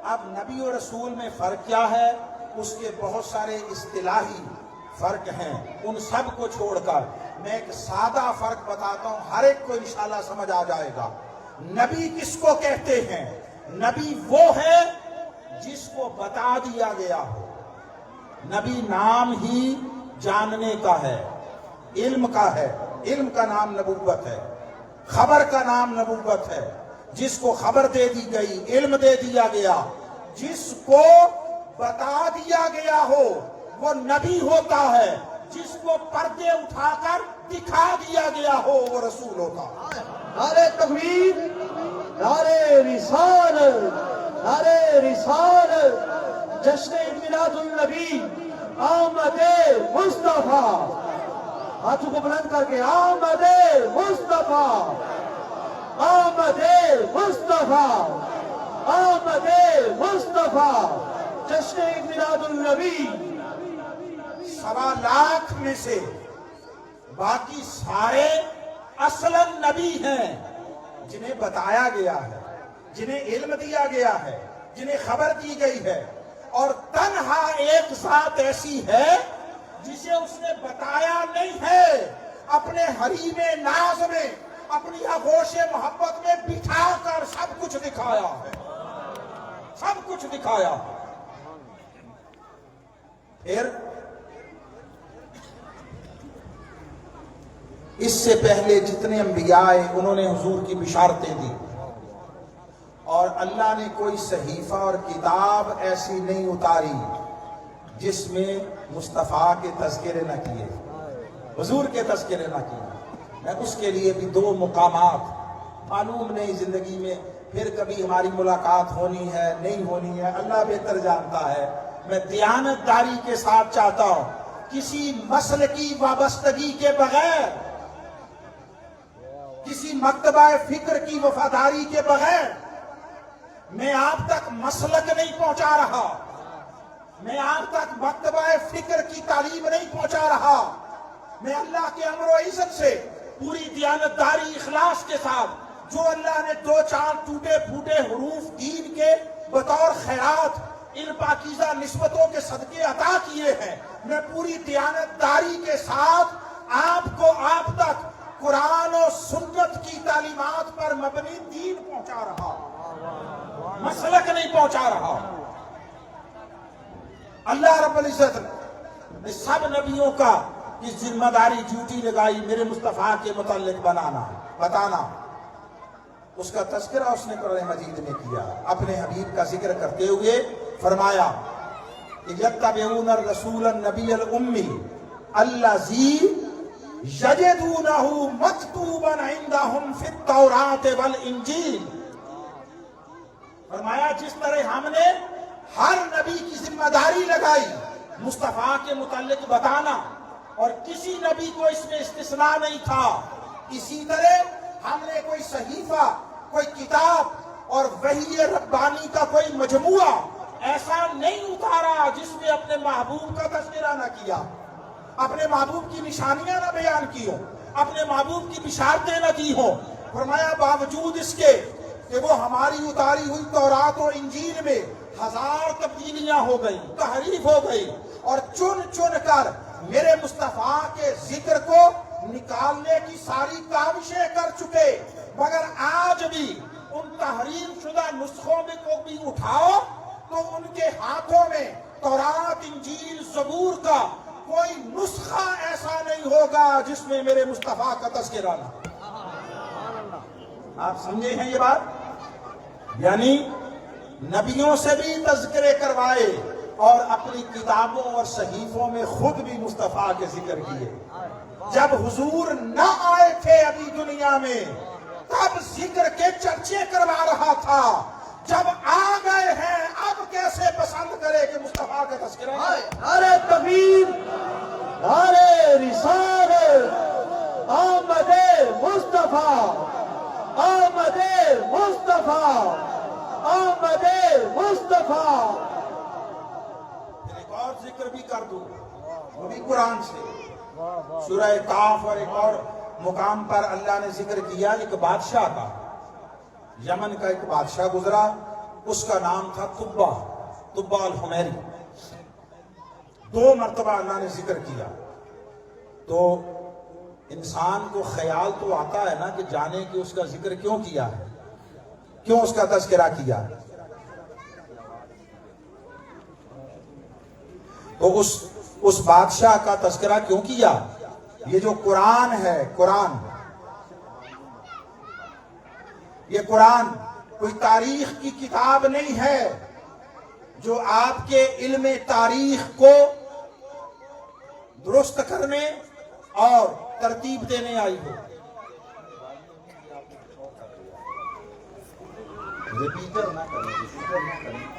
اب نبی و رسول میں فرق کیا ہے؟ اس کے بہت سارے اصطلاحی فرق ہیں، ان سب کو چھوڑ کر میں ایک سادہ فرق بتاتا ہوں، ہر ایک کو انشاءاللہ سمجھ آ جائے گا۔ نبی کس کو کہتے ہیں؟ نبی وہ ہے جس کو بتا دیا گیا ہو۔ نبی نام ہی جاننے کا ہے، علم کا ہے، علم کا نام نبوت ہے، خبر کا نام نبوت ہے۔ جس کو خبر دے دی گئی، علم دے دیا گیا، جس کو بتا دیا گیا ہو وہ نبی ہوتا ہے، جس کو پردے اٹھا کر دکھا دیا گیا ہو وہ رسول ہوتا ہے۔ نعرہ تکبیر، نعرہ رسالت، نعرہ رسالت، جشن عید میلاد النبی، آمد مصطفیٰ، ہاتھوں کو بلند کر کے آمد مصطفیٰ، آمد مصطفیٰ، آمد مصطفیٰ، جشن عید میلاد النبی۔ 1.25 لاکھ میں سے باقی سارے اصلاً نبی ہیں، جنہیں بتایا گیا ہے، جنہیں علم دیا گیا ہے، جنہیں خبر دی گئی ہے، اور تنہا ایک ذات ایسی ہے جسے اس نے بتایا نہیں ہے، اپنے حریم ناز میں، اپنی آغوش محبت میں بٹھا کر سب کچھ دکھایا ہے، سب کچھ دکھایا۔ پھر اس سے پہلے جتنے انبیاء آئے انہوں نے حضور کی بشارتیں دی، اور اللہ نے کوئی صحیفہ اور کتاب ایسی نہیں اتاری جس میں مصطفیٰ کے تذکرے نہ کیے، حضور کے تذکرے نہ کیے۔ میں اس کے لیے بھی 2 مقامات، معلوم نہیں زندگی میں پھر کبھی ہماری ملاقات ہونی ہے نہیں ہونی ہے، اللہ بہتر جانتا ہے۔ میں دیانت داری کے ساتھ چاہتا ہوں، کسی مسئلے کی وابستگی کے بغیر، کسی مکتبہ فکر کی وفاداری کے بغیر میں آپ تک مسلک نہیں پہنچا رہا، میں آپ تک مکتبہ فکر کی تعلیم نہیں پہنچا رہا۔ میں اللہ کے امر و عزت سے پوری دیانتداری اخلاص کے ساتھ جو اللہ نے 2-4 ٹوٹے پھوٹے حروف دین کے بطور خیرات ان پاکیزہ نسبتوں کے صدقے عطا کیے ہیں، میں پوری دیانتداری کے ساتھ آپ تک قرآن و سنت کی تعلیمات پر مبنی دین پہنچا رہا، مسلک نہیں پہنچا رہا۔ اللہ رب العزت نے سب نبیوں کا یہ ذمہ داری ڈیوٹی لگائی، میرے مصطفیٰ کے متعلق بتانا۔ اس کا تذکرہ اس نے قرآن مجید میں کیا، اپنے حبیب کا ذکر کرتے ہوئے فرمایا یتبعون الرسول النبی الامی الذی یجدونہ مکتوبا عندہم فی التوراۃ والانجیل۔ فرمایا جس طرح ہم نے ہر نبی کی ذمہ داری لگائی مصطفیٰ کے متعلق بتانا، اور کسی نبی کو اس میں استثناء نہیں تھا، اسی طرح ہم نے کوئی صحیفہ، کوئی کتاب اور وحی ربانی کا کوئی مجموعہ ایسا نہیں اتارا جس میں اپنے محبوب کا تذکرہ نہ کیا، اپنے محبوب کی نشانیاں نہ بیان کی ہوں، اپنے محبوب کی بشارتیں نہ دی ہوں۔ فرمایا باوجود اس کے کہ وہ ہماری اتاری ہوئی تورات و انجیل میں 1000 تبدیلیاں ہو گئی، تحریف ہو گئی، اور چن چن کر میرے مصطفیٰ کے ذکر کو نکالنے کی ساری کاوشیں کر چکے، مگر آج بھی ان تحریف شدہ نسخوں میں کو بھی اٹھاؤ تو ان کے ہاتھوں میں تورات، انجیل، زبور کا کوئی نسخہ ایسا نہیں ہوگا جس میں میرے مصطفیٰ کا تذکرہ نہ۔ آپ سمجھے ہیں یہ بات؟ یعنی نبیوں سے بھی تذکرے کروائے اور اپنی کتابوں اور صحیفوں میں خود بھی مصطفیٰ کے ذکر کیے. جب حضور نہ آئے تھے ابھی دنیا میں تب ذکر کے چرچے کروا رہا تھا. جب آ گئے ہیں اب کیسے پسند کرے کہ مصطفیٰ کا تذکرہ؟ نعرہ تکبیر، نعرہ رسالت، آمد مصطفیٰ، آمد مصطفیٰ، آمد مصطفیٰ. پھر ایک اور ذکر بھی کر دوں، وہ بھی قرآن سے. سورہ کاف اور ایک اور مقام پر اللہ نے ذکر کیا ایک بادشاہ کا. یمن کا ایک بادشاہ گزرا، اس کا نام تھا طبہ الحمیری. 2 مرتبہ اللہ نے ذکر کیا. تو انسان کو خیال تو آتا ہے نا کہ جانے کہ اس کا ذکر کیوں کیا ہے، کیوں اس کا تذکرہ کیا ہے. تو اس بادشاہ کا تذکرہ کیوں کیا؟ یہ جو قرآن ہے، یہ قرآن کوئی تاریخ کی کتاب نہیں ہے جو آپ کے علم تاریخ کو درست کرنے اور ترتیب دینے آئی ہو. ریپیٹر نہ کریں،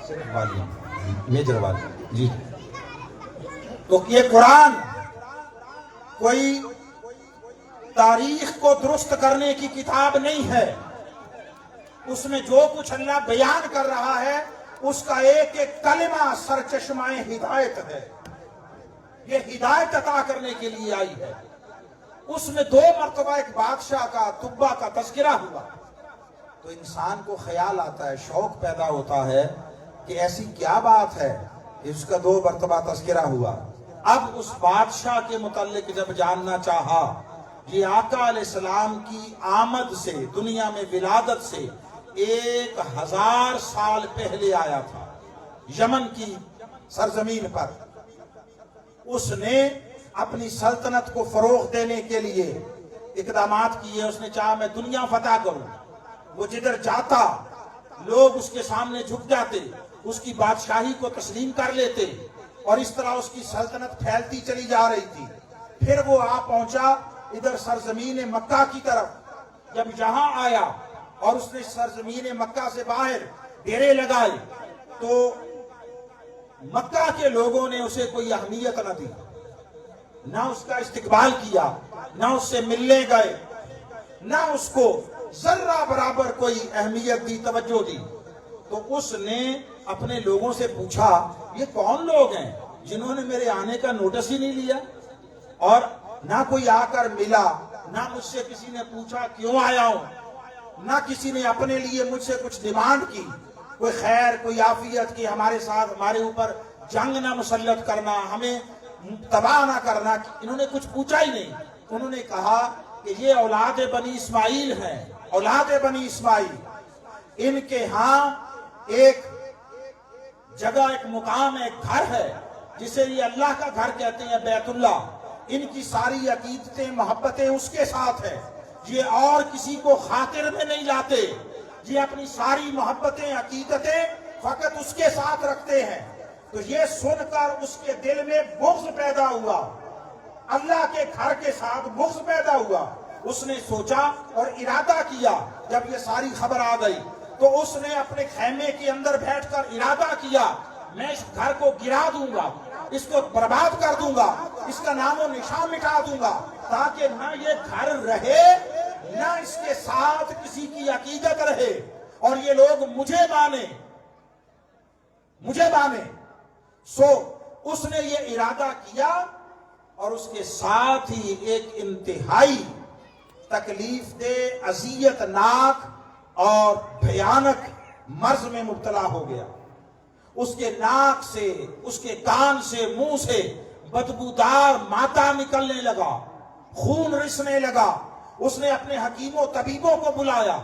صرف والیوم میجر والیوم. جی، تو یہ قرآن کوئی تاریخ کو درست کرنے کی کتاب نہیں ہے. اس میں جو کچھ اللہ بیان کر رہا ہے اس کا ایک ایک کلمہ سرچشمہ ہدایت ہے. یہ ہدایت عطا کرنے کے لیے آئی ہے. اس میں 2 مرتبہ ایک بادشاہ کا، طبہ کا تذکرہ ہوا. تو انسان کو خیال آتا ہے، شوق پیدا ہوتا ہے کہ ایسی کیا بات ہے کہ اس کا 2 مرتبہ تذکرہ ہوا. اب اس بادشاہ کے متعلق جب جاننا چاہا، یہ آقا علیہ السلام کی آمد سے، دنیا میں ولادت سے 1000 سال پہلے آیا تھا یمن کی سرزمین پر. اس نے اپنی سلطنت کو فروغ دینے کے لیے اقدامات کیے. اس نے چاہا میں دنیا فتح کروں. وہ جدھر جاتا لوگ اس کے سامنے جھک جاتے، اس کی بادشاہی کو تسلیم کر لیتے، اور اس طرح اس کی سلطنت پھیلتی چلی جا رہی تھی. پھر وہ آ پہنچا ادھر سرزمین مکہ کی طرف. جب یہاں آیا اور اس نے سرزمین مکہ سے باہر ڈیرے لگائے تو مکہ کے لوگوں نے اسے کوئی اہمیت نہ دی، نہ اس کا استقبال کیا، نہ اس سے ملنے گئے، نہ اس کو ذرہ برابر کوئی اہمیت دی، توجہ دی. تو اس نے اپنے لوگوں سے پوچھا یہ کون لوگ ہیں جنہوں نے میرے آنے کا نوٹس ہی نہیں لیا، اور نہ کوئی آ کر ملا، نہ مجھ سے کسی نے پوچھا کیوں آیا ہوں، نہ کسی نے اپنے لیے مجھ سے کچھ ڈیمانڈ کی، کوئی خیر، کوئی عافیت کی، ہمارے ساتھ ہمارے اوپر جنگ نہ مسلط کرنا، ہمیں تباہ نہ کرنا. انہوں نے کچھ پوچھا ہی نہیں. انہوں نے کہا کہ یہ اولاد بنی اسماعیل ہیں، اولاد بنی اسماعیل. ان کے ہاں ایک جگہ، ایک مقام، ایک گھر ہے جسے یہ اللہ کا گھر کہتے ہیں، بیت اللہ. ان کی ساری عقیدتیں، محبتیں اس کے ساتھ ہیں. یہ اور کسی کو خاطر میں نہیں لاتے. یہ اپنی ساری محبتیں، عقیدتیں فقط اس کے ساتھ رکھتے ہیں. تو یہ سن کر اس کے دل میں بغض پیدا ہوا، اللہ کے گھر کے ساتھ بغض پیدا ہوا. اس نے سوچا اور ارادہ کیا، جب یہ ساری خبر آ گئی تو اس نے اپنے خیمے کے اندر بیٹھ کر ارادہ کیا میں اس گھر کو گرا دوں گا، اس کو برباد کر دوں گا، اس کا نام و نشان مٹا دوں گا، تاکہ نہ یہ گھر رہے، نہ اس کے ساتھ کسی کی عقیدت رہے، اور یہ لوگ مجھے مانے. سو اس نے یہ ارادہ کیا، اور اس کے ساتھ ہی ایک انتہائی تکلیف دہ، اذیت ناک اور بھیانک مرض میں مبتلا ہو گیا. اس کے ناک سے، اس کے کان سے، منہ سے بدبودار مادہ نکلنے لگا، خون رسنے لگا. اس نے اپنے حکیموں طبیبوں کو بلایا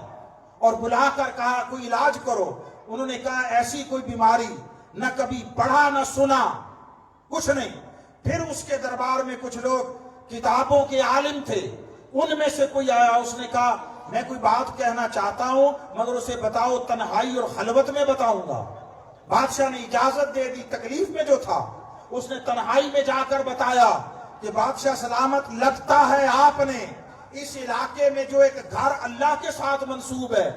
اور بلا کر کہا کوئی علاج کرو. انہوں نے کہا ایسی کوئی بیماری نہ کبھی پڑھا نہ سنا، کچھ نہیں. پھر اس کے دربار میں کچھ لوگ کتابوں کے عالم تھے، ان میں سے کوئی آیا. اس نے کہا میں کوئی بات کہنا چاہتا ہوں مگر اسے بتاؤ تنہائی اور خلوت میں بتاؤں گا۔ بادشاہ نے اجازت دے دی، تکلیف میں جو تھا اس نے تنہائی میں جا کر بتایا کہ بادشاہ سلامت، لگتا ہے آپ نے اس علاقے میں جو ایک گھر اللہ کے ساتھ منسوب ہے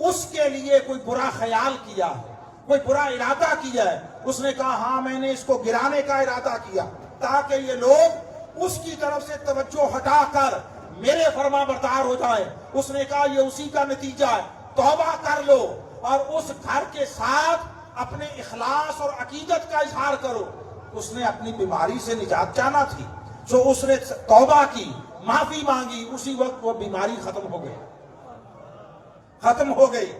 اس کے لیے کوئی برا خیال کیا ہے، کوئی برا ارادہ کیا ہے۔ اس نے کہا ہاں، میں نے اس کو گرانے کا ارادہ کیا تاکہ یہ لوگ اس کی طرف سے توجہ ہٹا کر میرے فرما بردار ہو جائے۔ اس نے کہا یہ اسی کا نتیجہ ہے، توبہ کر لو اور اس گھر کے ساتھ اپنے اخلاص اور عقیدت کا اظہار کرو۔ اس نے اپنی بیماری سے نجات چاہنا تھی، سو اس نے توبہ کی، معافی مانگی، اسی وقت وہ بیماری ختم ہو گئی۔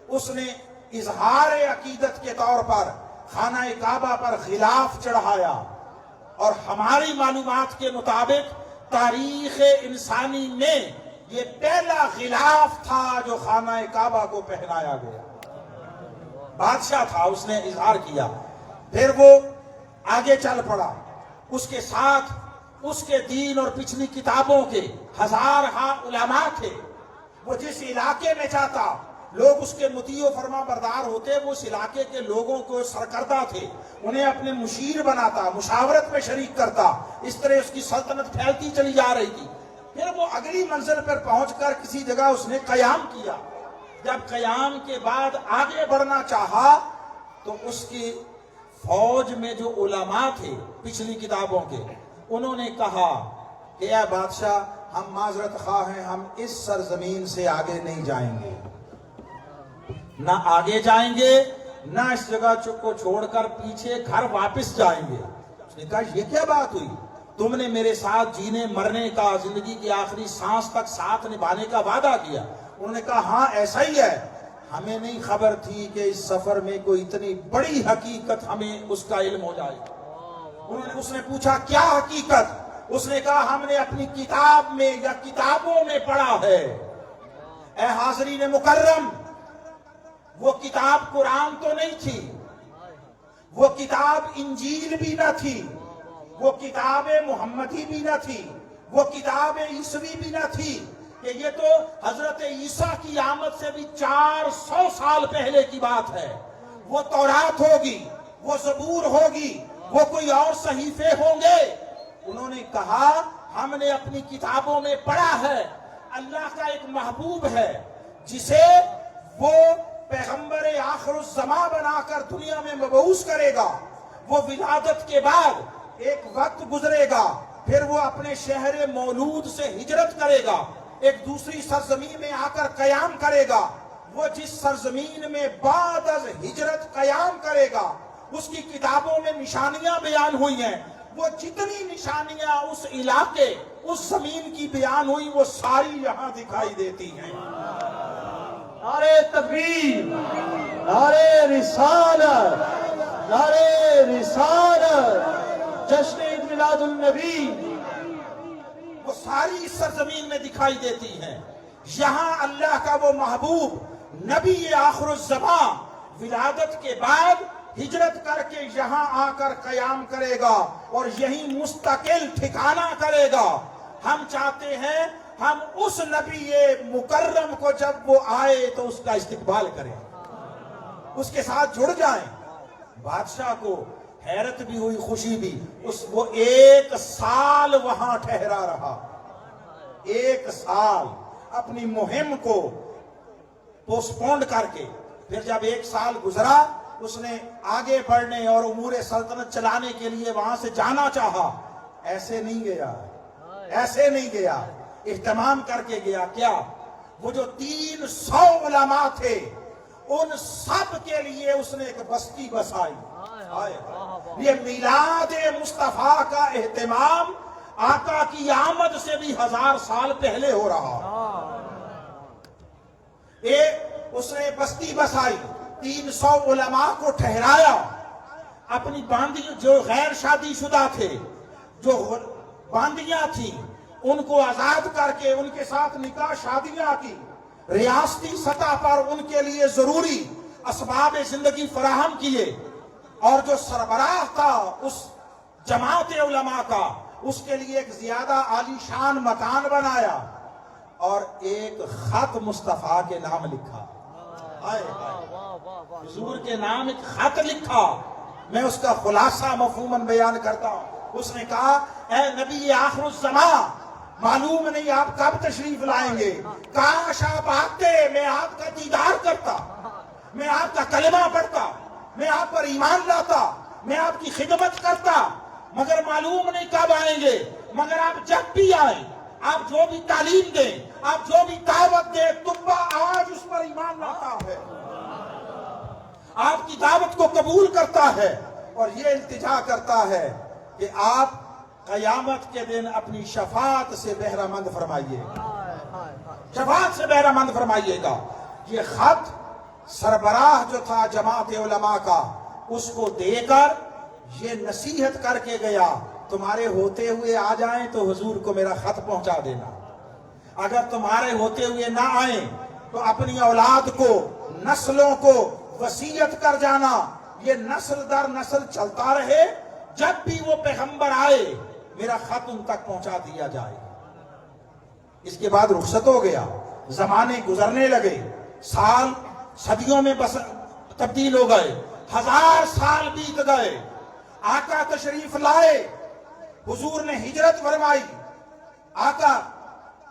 اس نے اظہار عقیدت کے طور پر خانہ کعبہ پر غلاف چڑھایا، اور ہماری معلومات کے مطابق تاریخ انسانی میں یہ پہلا غلاف تھا جو خانہ کعبہ کو پہنایا گیا۔ بادشاہ تھا، اس نے اظہار کیا، پھر وہ آگے چل پڑا۔ اس کے ساتھ اس کے دین اور پچھلی کتابوں کے ہزارہا علماء تھے۔ وہ جس علاقے میں جاتا لوگ اس کے مطیع و فرما بردار ہوتے، وہ اس علاقے کے لوگوں کو سرکردہ تھے، انہیں اپنے مشیر بناتا، مشاورت میں شریک کرتا۔ اس طرح اس کی سلطنت پھیلتی چلی جا رہی تھی۔ پھر وہ اگلی منزل پر پہنچ کر کسی جگہ اس نے قیام کیا۔ جب قیام کے بعد آگے بڑھنا چاہا تو اس کی فوج میں جو علماء تھے پچھلی کتابوں کے، انہوں نے کہا کہ اے بادشاہ، ہم معذرت خواہ ہیں، ہم اس سرزمین سے آگے نہیں جائیں گے، نہ آگے جائیں گے نہ اس جگہ کو چھوڑ کر پیچھے گھر واپس جائیں گے۔ اس نے کہا یہ کیا بات ہوئی؟ تم نے میرے ساتھ جینے مرنے کا، زندگی کی آخری سانس تک ساتھ نبھانے کا وعدہ کیا۔ انہوں نے کہا ہاں ایسا ہی ہے، ہمیں نہیں خبر تھی کہ اس سفر میں کوئی اتنی بڑی حقیقت ہمیں اس کا علم ہو جائے۔ اس نے پوچھا کیا حقیقت؟ اس نے کہا ہم نے اپنی کتاب میں یا کتابوں میں پڑھا ہے۔ اے حاضرین مکرم، وہ کتاب قرآن تو نہیں تھی، وہ کتاب انجیل بھی نہ تھی، وہ کتاب محمدی بھی نہ تھی، وہ کتاب عیسوی بھی نہ تھی، کہ یہ تو حضرت عیسیٰ کی آمد سے بھی 400 سال پہلے کی بات ہے۔ وہ تورات ہوگی، وہ زبور ہوگی، وہ کوئی اور صحیفے ہوں گے۔ انہوں نے کہا ہم نے اپنی کتابوں میں پڑھا ہے اللہ کا ایک محبوب ہے جسے وہ پیغمبر آخر الزمان بنا کر دنیا میں مبعوث کرے گا۔ وہ ولادت کے بعد ایک وقت گزرے گا، پھر وہ اپنے شہر مولود سے ہجرت کرے گا، ایک دوسری سرزمین میں آ کر قیام کرے گا۔ وہ جس سرزمین میں بعد از ہجرت قیام کرے گا اس کی کتابوں میں نشانیاں بیان ہوئی ہیں۔ وہ جتنی نشانیاں اس علاقے، اس زمین کی بیان ہوئی، وہ ساری یہاں دکھائی دیتی ہیں۔ نعرے تکبیر، نعرے رسالت، نعرے رسالت، جشن عید میلاد النبی، وہ ساری اس سرزمین میں دکھائی دیتی ہیں۔ یہاں اللہ کا وہ محبوب نبی آخر الزمان ولادت کے بعد ہجرت کر کے یہاں آ کر قیام کرے گا اور یہی مستقل ٹھکانہ کرے گا۔ ہم چاہتے ہیں ہم اس نبی مکرم کو جب وہ آئے تو اس کا استقبال کریں، اس کے ساتھ جڑ جائیں۔ بادشاہ کو حیرت بھی ہوئی، خوشی بھی۔ وہ 1 سال وہاں ٹھہرا رہا، 1 سال اپنی مہم کو پوسٹ پونڈ کر کے۔ پھر جب 1 سال گزرا اس نے آگے بڑھنے اور امور سلطنت چلانے کے لیے وہاں سے جانا چاہا۔ ایسے نہیں گیا، اہتمام کر کے گیا۔ کیا؟ وہ جو 300 علماء تھے ان سب کے لیے اس نے ایک بستی بسائی۔ یہ میلاد مصطفیٰ کا اہتمام آقا کی آمد سے بھی 1000 سال پہلے ہو رہا۔ اس نے بستی بسائی، 300 علماء کو ٹھہرایا، اپنی باندیاں جو غیر شادی شدہ تھے، جو باندیاں تھیں، ان کو آزاد کر کے ان کے ساتھ نکاح شادیاں کی، ریاستی سطح پر ان کے لیے ضروری اسباب زندگی فراہم کیے، اور جو سربراہ تھا اس جماعت علماء کا، اس کے لیے ایک زیادہ عالی شان مکان بنایا۔ اور ایک خط مصطفیٰ کے نام لکھا. حضور کے نام ایک خط لکھا. میں اس کا خلاصہ مفہوماً بیان کرتا ہوں. اس نے کہا اے نبی آخر الزمان، معلوم نہیں آپ کب تشریف لائیں گے، کاش آپ آتے، میں آپ کا دیدار کرتا، میں آپ کا کلمہ پڑھتا، میں آپ پر ایمان لاتا، میں آپ کی خدمت کرتا، مگر معلوم نہیں کب آئیں گے. مگر آپ جب بھی آئیں، آپ جو بھی تعلیم دیں، آپ جو بھی دعوت دیں، طبہ آج اس پر ایمان لاتا ہے، آپ کی دعوت کو قبول کرتا ہے اور یہ التجا کرتا ہے کہ آپ قیامت کے دن اپنی شفاعت سے بہرہ مند فرمائیے، شفاعت سے بہرہ مند فرمائیے گا. یہ خط سربراہ جو تھا جماعت علماء کا، اس کو دے کر یہ نصیحت کر کے گیا تمہارے ہوتے ہوئے آ جائیں تو حضور کو میرا خط پہنچا دینا، اگر تمہارے ہوتے ہوئے نہ آئیں تو اپنی اولاد کو، نسلوں کو وصیت کر جانا، یہ نسل در نسل چلتا رہے، جب بھی وہ پیغمبر آئے میرا خط ان تک پہنچا دیا جائے. اس کے بعد رخصت ہو گیا، زمانے گزرنے لگے، سال صدیوں میں بس تبدیل ہو گئے، 1000 سال بیت گئے. آقا تشریف لائے، حضور نے ہجرت فرمائی، آقا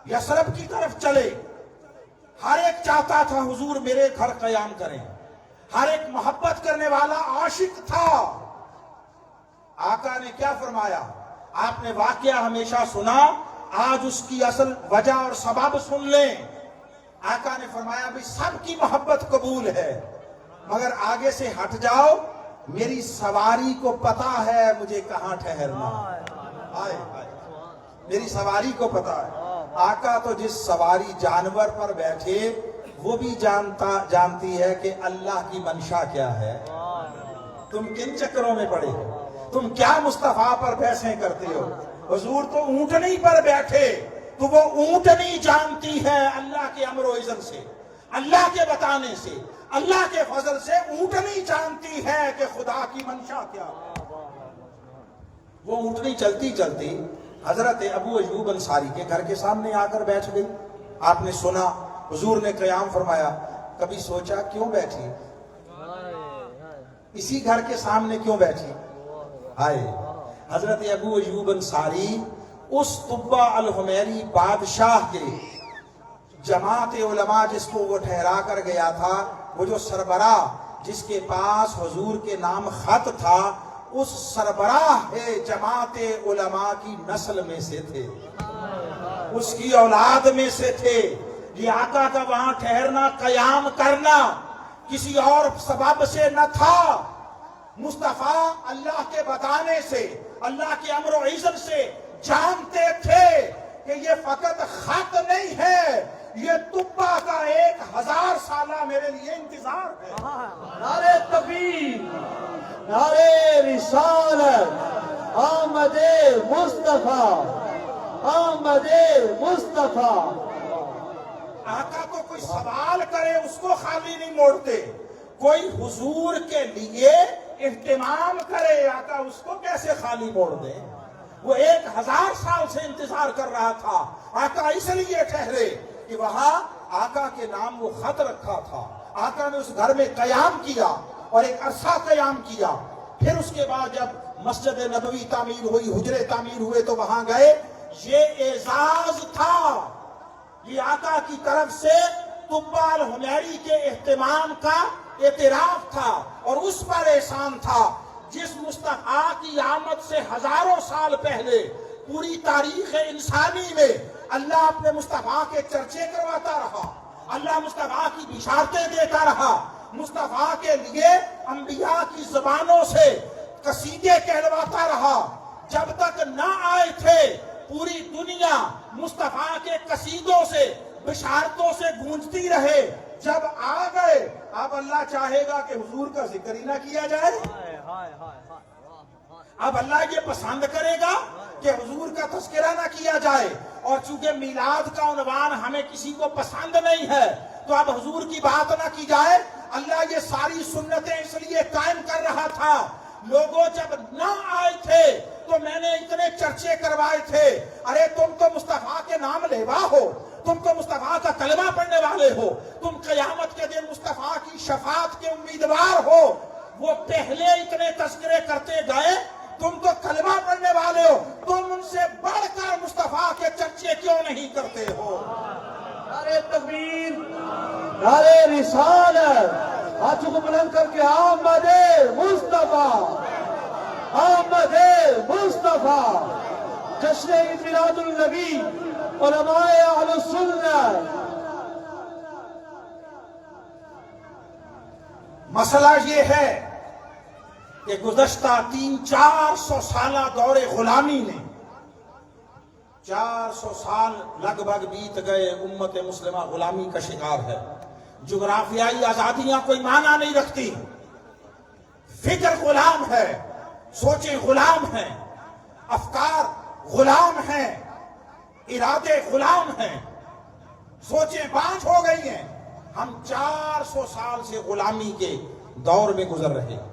یثرب کی طرف چلے. ہر ایک چاہتا تھا حضور میرے گھر قیام کریں، ہر ایک محبت کرنے والا عاشق تھا. آقا نے کیا فرمایا؟ آپ نے واقعہ ہمیشہ سنا، آج اس کی اصل وجہ اور سبب سن لیں. آقا نے فرمایا بھی سب کی محبت قبول ہے، مگر آگے سے ہٹ جاؤ، میری سواری کو پتا ہے مجھے کہاں ٹھہرنا. میری سواری کو پتا ہے. آقا تو جس سواری جانور پر بیٹھے وہ بھی جانتی ہے کہ اللہ کی منشا کیا ہے. تم کن چکروں میں پڑے ہو؟ تم کیا مصطفیٰ پر بحثیں کرتے ہو؟ حضور تو اونٹنی پر بیٹھے، تو وہ اونٹنی جانتی ہے اللہ کے امر و اذن سے، اللہ کے بتانے سے، اللہ کے فضل سے اونٹنی جانتی ہے کہ خدا کی منشا کیا ہے. وہ اونٹنی چلتی چلتی حضرت ابو ایوب انصاری کے گھر کے سامنے آ کر بیٹھ گئی. آپ نے سنا حضور نے قیام فرمایا. کبھی سوچا کیوں بیٹھی؟ اسی گھر کے سامنے کیوں بیٹھی؟ حضرت ابو ایوب انصاری اس طبہ الحمیری بادشاہ کے جماعت علماء جس کو وہ ٹھہرا کر گیا تھا، وہ جو سربراہ جس کے پاس حضور کے نام خط تھا، اس سربراہ جماعت علماء کی نسل میں سے تھے، اس کی اولاد میں سے تھے. یہ آقا کا وہاں ٹھہرنا، قیام کرنا کسی اور سبب سے نہ تھا. مصطفیٰ اللہ کے بتانے سے، اللہ کے امر و اذن سے جانتے تھے کہ یہ فقط خط نہیں ہے، یہ طبہ کا 1000 سالہ میرے لیے انتظار ہے. نعرہ تکبیر، نعرہ رسالت، آمد مصطفیٰ، آمد مصطفیٰ. آقا تو کوئی سوال کرے اس کو خالی نہیں موڑتے، کوئی حضور کے لیے اہتمام کرے آقا اس کو کیسے خالی موڑ دے. وہ 1000 سال سے انتظار کر رہا تھا. آقا اس لیے ٹھہرے کہ وہاں آقا کے نام وہ خط رکھا تھا. آقا نے اس گھر میں قیام کیا اور ایک عرصہ قیام کیا. پھر اس کے بعد جب مسجد نبوی تعمیر ہوئی، حجرے تعمیر ہوئے تو وہاں گئے. یہ اعزاز تھا، یہ آقا کی طرف سے طبہ الحمیری کے اہتمام کا اعتراف تھا اور اس پر احسان تھا جس مصطفیٰ کی آمد سے ہزاروں سال پہلے پوری تاریخ انسانی میں اللہ اپنے مصطفیٰ کے چرچے کرواتا رہا، اللہ مصطفیٰ کی بشارتیں دیتا رہا، مصطفیٰ کے لیے انبیاء کی زبانوں سے قصیدے کہلواتا رہا. جب تک نہ آئے تھے پوری دنیا مصطفیٰ کے قصیدوں سے، بشارتوں سے گونجتی رہے. جب آ گئے اب اللہ چاہے گا کہ حضور کا ذکر ہی نہ کیا جائے. اب اللہ یہ پسند کرے گا کہ حضور کا تذکرہ نہ کیا جائے. اور چونکہ میلاد کا عنوان ہمیں کسی کو پسند نہیں ہے تو اب حضور کی بات نہ کی جائے. اللہ یہ ساری سنتیں اس لیے قائم کر رہا تھا. لوگوں جب نہ آئے تھے تو میں نے اتنے چرچے کروائے تھے، ارے تم تو مصطفیٰ کے نام لیوا ہو، تم تو مصطفیٰ کا کلمہ پڑھنے والے ہو، تم قیامت کے دن مصطفیٰ کی شفاعت کے امیدوار ہو۔ وہ پہلے اتنے تذکرے کرتے گئے، تم تو کلمہ پڑھنے والے ہو، تم ان سے بڑھ کر مصطفیٰ کے چرچے کیوں نہیں کرتے ہو؟ نعرہ تکبیر، نعرہ رسالت، ہاتھوں کو بلند کر کے احمد مصطفیٰ، احمد مصطفیٰ، جشن عید میلاد النبی، علماء اہل السنت۔ مسئلہ یہ ہے کہ گزشتہ 300-400 سالہ دور غلامی نے، 400 سال لگ بھگ بیت گئے، امت مسلمہ غلامی کا شکار ہے۔ جغرافیائی آزادیاں کوئی معنی نہیں رکھتی، فکر غلام ہے، سوچیں غلام ہیں، افکار غلام ہیں، ارادے غلام ہیں، سوچیں بانجھ ہو گئی ہیں۔ ہم 400 سال سے غلامی کے دور میں گزر رہے ہیں۔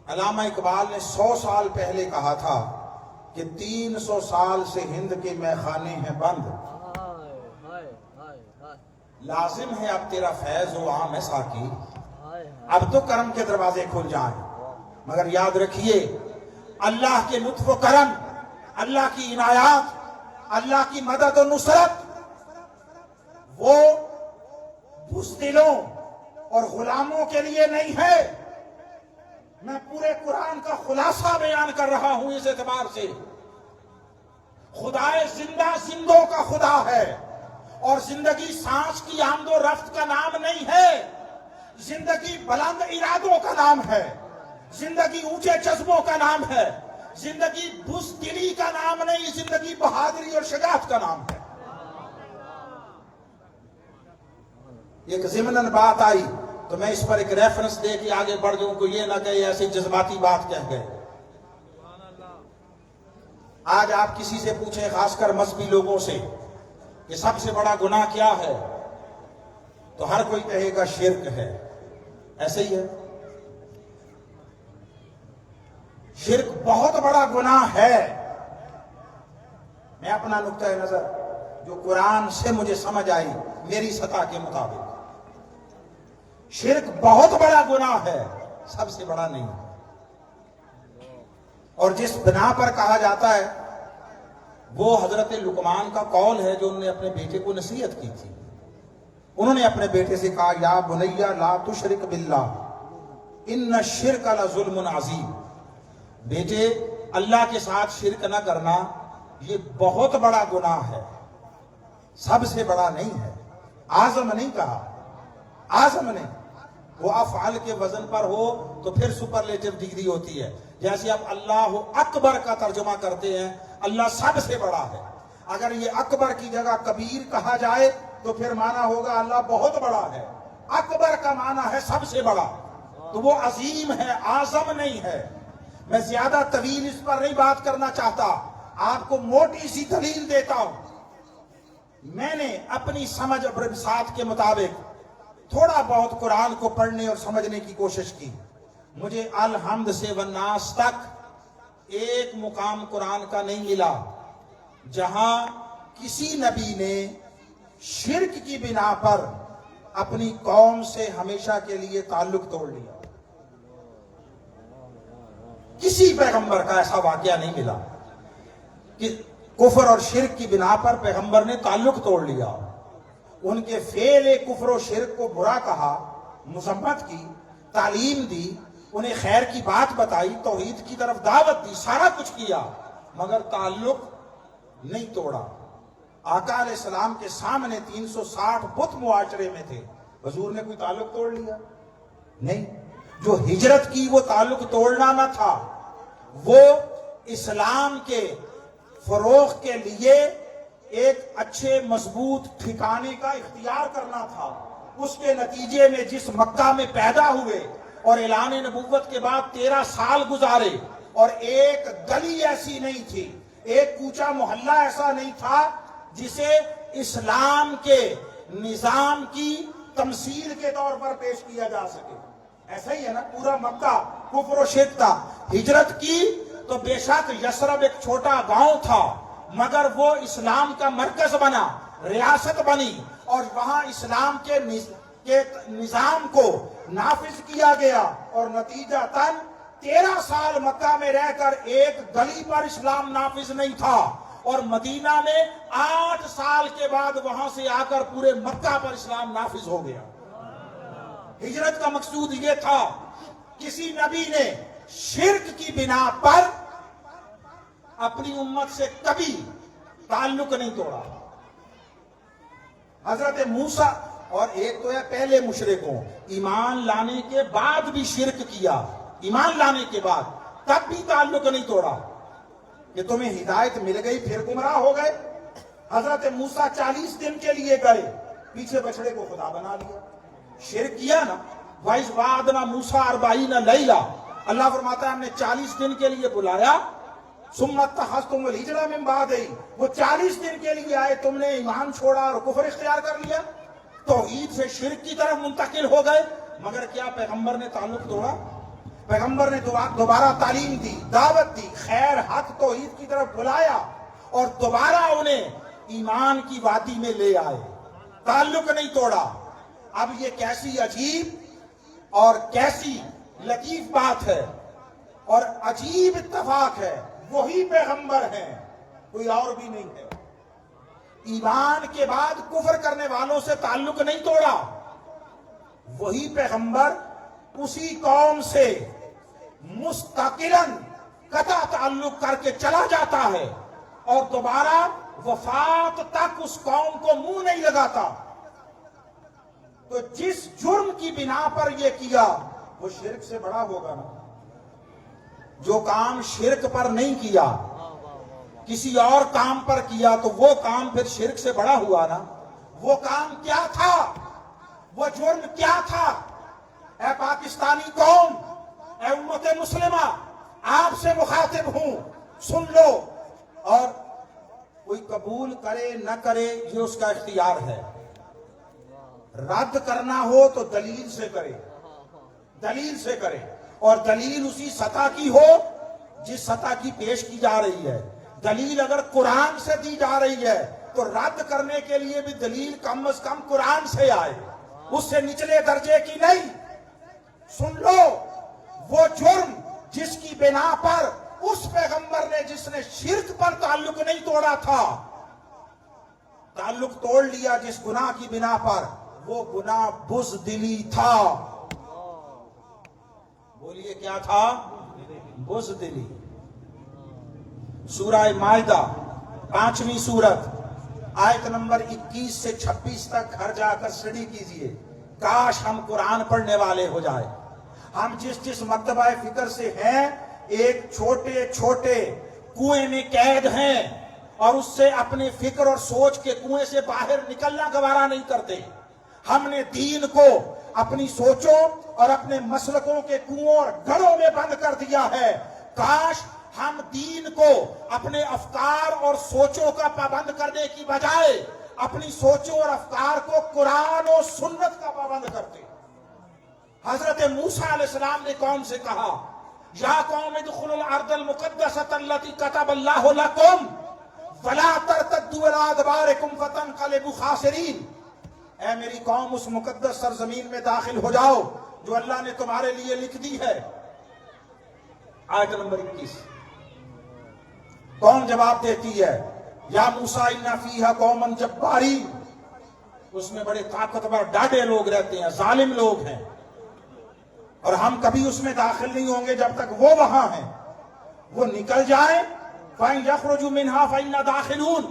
علامہ اقبال نے 100 سال پہلے کہا تھا کہ 300 سال سے ہند کے میخانے ہیں بند، لازم ہے اب تیرا فیض و عام ہے ساقی، اب تو کرم کے دروازے کھل جائیں۔ مگر یاد رکھیے، اللہ کے لطف و کرم، اللہ کی عنایات، اللہ کی مدد و نصرت وہ بزدلوں اور غلاموں کے لیے نہیں ہے۔ میں پورے قرآن کا خلاصہ بیان کر رہا ہوں اس اعتبار سے، خدائے زندہ زندوں کا خدا ہے، اور زندگی سانس کی آمد و رفت کا نام نہیں ہے، زندگی بلند ارادوں کا نام ہے، زندگی اونچے جذبوں کا نام ہے، زندگی بزدلی کا نام نہیں، زندگی بہادری اور شجاعت کا نام ہے۔ ایک ضمناً بات آئی تو میں اس پر ایک ریفرنس دے کے آگے بڑھ جاؤں، کوئی یہ نہ کہے ایسی جذباتی بات کہہ گئے۔ آج آپ کسی سے پوچھیں، خاص کر مذہبی لوگوں سے، کہ سب سے بڑا گناہ کیا ہے، تو ہر کوئی کہے گا شرک ہے۔ ایسے ہی ہے، شرک بہت بڑا گناہ ہے۔ میں اپنا نقطہ نظر جو قرآن سے مجھے سمجھ آئی، میری سطح کے مطابق، شرک بہت بڑا گناہ ہے، سب سے بڑا نہیں۔ اور جس بنا پر کہا جاتا ہے وہ حضرت لقمان کا قول ہے جو انہوں نے اپنے بیٹے کو نصیحت کی تھی۔ انہوں نے اپنے بیٹے سے کہا، یا بنیا لا تشرک باللہ ان الشرک لظلم عظیم، بیٹے اللہ کے ساتھ شرک نہ کرنا یہ بہت بڑا گناہ ہے، سب سے بڑا نہیں ہے۔ اعظم نہیں کہا، اعظم نہیں، وہ افعال کے وزن پر ہو تو پھر سپرلیٹو ڈگری ہوتی ہے۔ جیسے آپ اللہ اکبر کا ترجمہ کرتے ہیں، اللہ سب سے بڑا ہے۔ اگر یہ اکبر کی جگہ کبیر کہا جائے تو پھر معنی ہوگا اللہ بہت بڑا ہے۔ اکبر کا معنی ہے سب سے بڑا، تو وہ عظیم ہے، اعظم نہیں ہے۔ میں زیادہ طویل اس پر نہیں بات کرنا چاہتا، آپ کو موٹی سی دلیل دیتا ہوں۔ میں نے اپنی سمجھ اور بساط کے مطابق تھوڑا بہت قرآن کو پڑھنے اور سمجھنے کی کوشش کی۔ مجھے الحمد سے والناس تک ایک مقام قرآن کا نہیں ملا جہاں کسی نبی نے شرک کی بنا پر اپنی قوم سے ہمیشہ کے لیے تعلق توڑ لیا۔ کسی پیغمبر کا ایسا واقعہ نہیں ملا کہ کفر اور شرک کی بنا پر پیغمبر نے تعلق توڑ لیا۔ ان کے فعل کفر و شرک کو برا کہا، مذمت کی، تعلیم دی، انہیں خیر کی بات بتائی، توحید کی طرف دعوت دی، سارا کچھ کیا، مگر تعلق نہیں توڑا۔ آقا علیہ السلام کے سامنے 360 بت معاشرے میں تھے، حضور نے کوئی تعلق توڑ لیا؟ نہیں۔ جو ہجرت کی وہ تعلق توڑنا نہ تھا، وہ اسلام کے فروغ کے لیے ایک اچھے مضبوط ٹھکانے کا اختیار کرنا تھا۔ اس کے نتیجے میں جس مکہ میں پیدا ہوئے اور اعلان نبوت کے بعد 13 سال گزارے، اور ایک گلی ایسی نہیں تھی، ایک کوچہ محلہ ایسا نہیں تھا جسے اسلام کے نظام کی تمثیل کے طور پر پیش کیا جا سکے۔ ایسا ہی ہے نا، پورا مکہ کفر و شرک تھا۔ ہجرت کی تو بے شک یثرب ایک چھوٹا گاؤں تھا، مگر وہ اسلام کا مرکز بنا۔ ریاست بنی اور وہاں اسلام کے نظام کو نافذ کیا گیا، اور نتیجہ تن 13 سال مکہ میں رہ کر ایک گلی پر اسلام نافذ نہیں تھا، اور مدینہ میں 8 سال کے بعد وہاں سے آ کر پورے مکہ پر اسلام نافذ ہو گیا۔ ہجرت کا مقصود یہ تھا، کسی نبی نے شرک کی بنا پر اپنی امت سے کبھی تعلق نہیں توڑا۔ حضرت موسیٰ، اور ایک تو ہے پہلے مشرکوں، ایمان لانے کے بعد بھی شرک کیا، ایمان لانے کے بعد تب بھی تعلق نہیں توڑا کہ تمہیں ہدایت مل گئی پھر گمراہ ہو گئے۔ حضرت موسیٰ 40 دن کے لیے گئے، پیچھے بچڑے کو خدا بنا لیا، شرک کیا نا۔ وَإِذْ وَعَدْنَا مُوسَىٰ 40 لَيْلَةً، اللہ فرماتا ہے ہم نے 40 دن کے لیے بلایا، ثُمَّ اتَّخَذْتُمُ الْعِجْلَ مِن بَعْدِهِ، وہ 40 دن کے لیے آئے، تم نے ایمان چھوڑا اور کفر اختیار کر لیا، توحید سے شرک کی طرف منتقل ہو گئے۔ مگر کیا پیغمبر نے تعلق توڑا؟ پیغمبر نے دوبارہ تعلیم دی، دعوت دی، خیر حق توحید کی طرف بلایا، اور دوبارہ انہیں ایمان کی وادی میں لے آئے، تعلق نہیں توڑا۔ اب یہ کیسی عجیب اور کیسی لطیف بات ہے اور عجیب اتفاق ہے، وہی پیغمبر ہیں، کوئی اور بھی نہیں ہے۔ ایمان کے بعد کفر کرنے والوں سے تعلق نہیں توڑا، وہی پیغمبر اسی قوم سے مستقلاً قطع تعلق کر کے چلا جاتا ہے، اور دوبارہ وفات تک اس قوم کو منہ نہیں لگاتا۔ تو جس جرم کی بنا پر یہ کیا وہ شرک سے بڑا ہوگا نا۔ جو کام شرک پر نہیں کیا، کسی اور کام پر کیا، تو وہ کام پھر شرک سے بڑا ہوا نا۔ وہ کام کیا تھا؟ وہ جرم کیا تھا؟ اے پاکستانی قوم، اے امت مسلمہ، آپ سے مخاطب ہوں، سن لو، اور کوئی قبول کرے نہ کرے یہ اس کا اختیار ہے۔ رد کرنا ہو تو دلیل سے کرے، دلیل سے کرے، اور دلیل اسی سطح کی ہو جس سطح کی پیش کی جا رہی ہے۔ دلیل اگر قرآن سے دی جا رہی ہے تو رد کرنے کے لیے بھی دلیل کم از کم قرآن سے آئے، اس سے نچلے درجے کی نہیں۔ سن لو، وہ جرم جس کی بنا پر اس پیغمبر نے، جس نے شرک پر تعلق نہیں توڑا تھا، تعلق توڑ لیا جس گناہ کی بنا پر، وہ گناہ بزدلی تھا۔ بولیے کیا تھا؟ بزدلی۔ سورہ مائدہ 5ویں سورت، آیت نمبر 21 سے 26 تک گھر جا کر اسٹڈی کیجئے۔ کاش ہم قرآن پڑھنے والے ہو جائے۔ ہم جس مرتبہ فکر سے ہیں، ایک چھوٹے چھوٹے کنویں میں قید ہیں، اور اس سے اپنے فکر اور سوچ کے کنویں سے باہر نکلنا گوارا نہیں کرتے۔ ہم نے دین کو اپنی سوچوں اور اپنے مسلکوں کے کنووں اور گڑھوں میں بند کر دیا ہے۔ کاش ہم دین کو اپنے افکار اور سوچوں کا پابند کرنے کی بجائے اپنی سوچوں اور افکار کو قرآن و سنت کا پابند کرتے۔ حضرت موسیٰ علیہ السلام نے قوم سے کہا، یا قوم ادخلوا الارض المقدسۃ التي كتب الله لكم ولا ترتدوا على ادباركم فتنقلبوا خاسرین۔ اے میری قوم، اس مقدس سرزمین میں داخل ہو جاؤ جو اللہ نے تمہارے لیے لکھ دی ہے۔ آیت نمبر 21، قوم جواب دیتی ہے، یا موسیٰ ان فیہا قوما جبارین، اس میں بڑے طاقتور ڈاڈے لوگ رہتے ہیں، ظالم لوگ ہیں، اور ہم کبھی اس میں داخل نہیں ہوں گے جب تک وہ وہاں ہیں۔ وہ نکل جائیں، فَإِن يَخْرُجُوا مِنْهَا فَإِنَّا دَاخِلُونَ،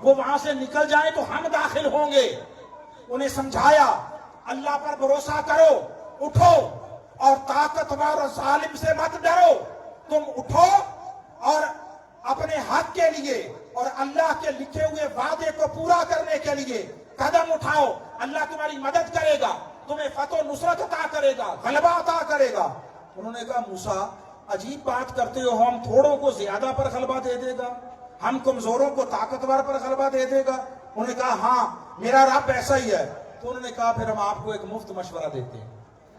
وہ وہاں سے نکل جائیں تو ہم داخل ہوں گے۔ انہیں سمجھایا، اللہ پر بھروسہ کرو، اٹھو، اور طاقتور اور ظالم سے مت ڈرو، تم اٹھو اور اپنے حق کے لیے اور اللہ کے لکھے ہوئے وعدے کو پورا کرنے کے لیے قدم اٹھاؤ۔ اللہ تمہاری مدد کرے گا، تمہیں فتح و نصرت عطا کرے گا، غلبہ عطا کرے گا۔ انہوں نے کہا، موسیٰ عجیب بات کرتے ہو، ہم تھوڑوں کو زیادہ پر غلبہ دے دے گا، ہم کمزوروں کو طاقتور پر غلبہ دے دے گا؟ انہوں نے کہا، ہاں میرا رب ایسا ہی ہے۔ تو انہوں نے کہا، پھر ہم آپ کو ایک مفت مشورہ دیتے ہیں۔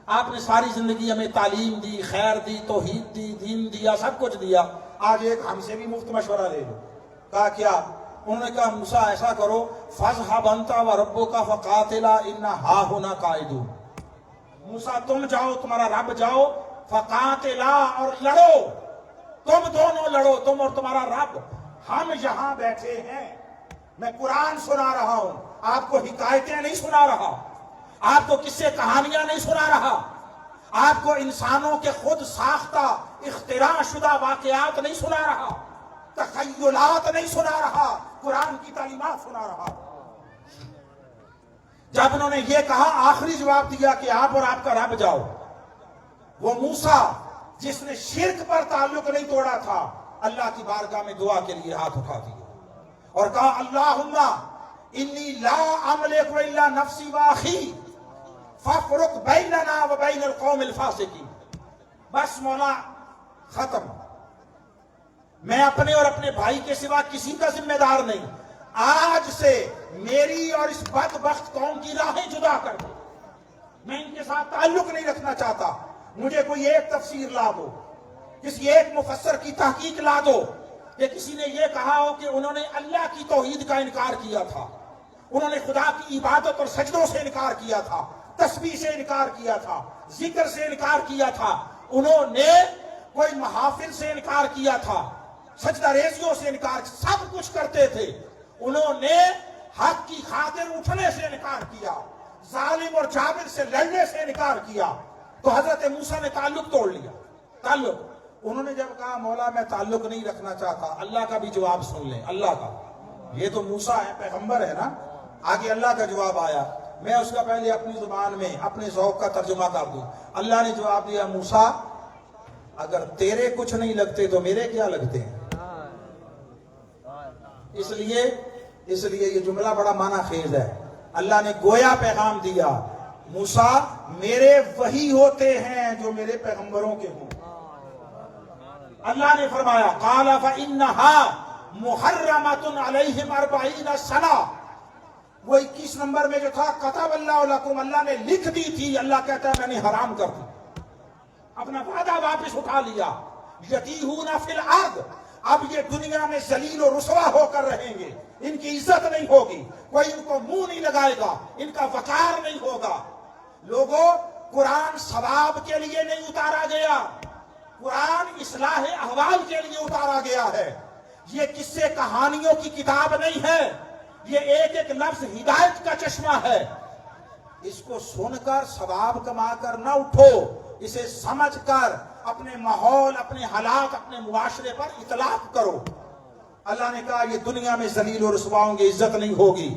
آپ نے ساری زندگی ہمیں تعلیم دی، خیر دی، توحید دی، دین دیا، سب کچھ دیا، آج ایک ہم سے بھی مفت مشورہ لے لو۔ کہا کیا؟ انہوں نے کہا موسیٰ ایسا کرو فَاذْهَبْ أَنْتَ وَرَبُّكَ فَقَاتِلَا إِنَّا هَاهُنَا قَاعِدُونَ، موسیٰ تم جاؤ، تمہارا رب جاؤ، فَقَاتِلَا اور لڑو، تم دونوں لڑو، تم اور تمہارا رب، ہم یہاں بیٹھے ہیں، میں قرآن سنا رہا ہوں، آپ کو حکایتیں نہیں سنا رہا، آپ کو قصے کہانیاں نہیں سنا رہا، آپ کو انسانوں کے خود ساختہ اختراع شدہ واقعات نہیں سنا رہا، تخیلات نہیں سنا رہا، قرآن کی تعلیمات سنا رہا۔ جب انہوں نے یہ کہا، آخری جواب دیا کہ آپ اور آپ کا رب جاؤ، وہ موسیٰ جس نے شرک پر تعلق نہیں توڑا تھا، اللہ کی بارگاہ میں دعا کے لیے ہاتھ اٹھا دیا اور کہا اللہم انی لا املک الا نفسی و اخی فافرق بیننا و بین القوم الفاسقین۔ بس مولا ختم، میں اپنے اور اپنے بھائی کے سوا کسی کا ذمہ دار نہیں، آج سے میری اور اس بدبخت قوم کی راہیں جدا کر دو، میں ان کے ساتھ تعلق نہیں رکھنا چاہتا، مجھے کوئی ایک تفسیر لا دو، کسی ایک مفسر کی تحقیق لا دو کہ کسی نے یہ کہا ہو کہ انہوں نے اللہ کی توحید کا انکار کیا تھا، انہوں نے خدا کی عبادت اور سجدوں سے انکار کیا تھا، تسبیح سے انکار کیا تھا، ذکر سے انکار کیا تھا، انہوں نے کوئی محافل سے انکار کیا تھا، سجدہ ریزیوں سے انکار، سب کچھ کرتے تھے، انہوں نے حق کی خاطر اٹھنے سے انکار کیا، ظالم اور جابر سے لڑنے سے انکار کیا، تو حضرت موسیٰ نے تعلق توڑ لیا۔ تعلق انہوں نے جب کہا مولا میں تعلق نہیں رکھنا چاہتا، اللہ کا بھی جواب سن لیں، اللہ کا، یہ تو موسیٰ ہے، پیغمبر ہے نا، آگے اللہ کا جواب آیا، میں اس کا پہلے اپنی زبان میں اپنے ذوق کا ترجمہ کر دوں۔ اللہ نے جواب دیا موسیٰ اگر تیرے کچھ نہیں لگتے تو میرے کیا لگتے ہیں؟ اس لیے یہ جملہ بڑا معنی خیز ہے، اللہ نے گویا پیغام دیا موسیٰ میرے وہی ہوتے ہیں جو میرے پیغمبروں کے ہوں۔ اللہ نے فرمایا قال فإنها محرمۃ علیہم 40 سنہ، وہ 21 نمبر میں جو تھا کتب اللہ لکم، اللہ نے لکھ دی تھی، اللہ کہتا ہے میں نے حرام کر دی، اپنا وعدہ واپس اٹھا لیا۔ یتیہون فی الارض، اب یہ دنیا میں ذلیل و رسوا ہو کر رہیں گے، ان کی عزت نہیں ہوگی، کوئی ان کو منہ نہیں لگائے گا، ان کا وقار نہیں ہوگا۔ لوگوں، قرآن ثواب کے لیے نہیں اتارا گیا، قرآن اصلاح احوال کے لیے اتارا گیا ہے، یہ قصے کہانیوں کی کتاب نہیں ہے، یہ ایک ایک لفظ ہدایت کا چشمہ ہے، اس کو سن کر ثواب کما کر نہ اٹھو، اسے سمجھ کر اپنے ماحول، اپنے حالات، اپنے معاشرے پر اطلاق کرو۔ اللہ نے کہا یہ دنیا میں ذلیل و رسوا ہوں گے، عزت نہیں ہوگی،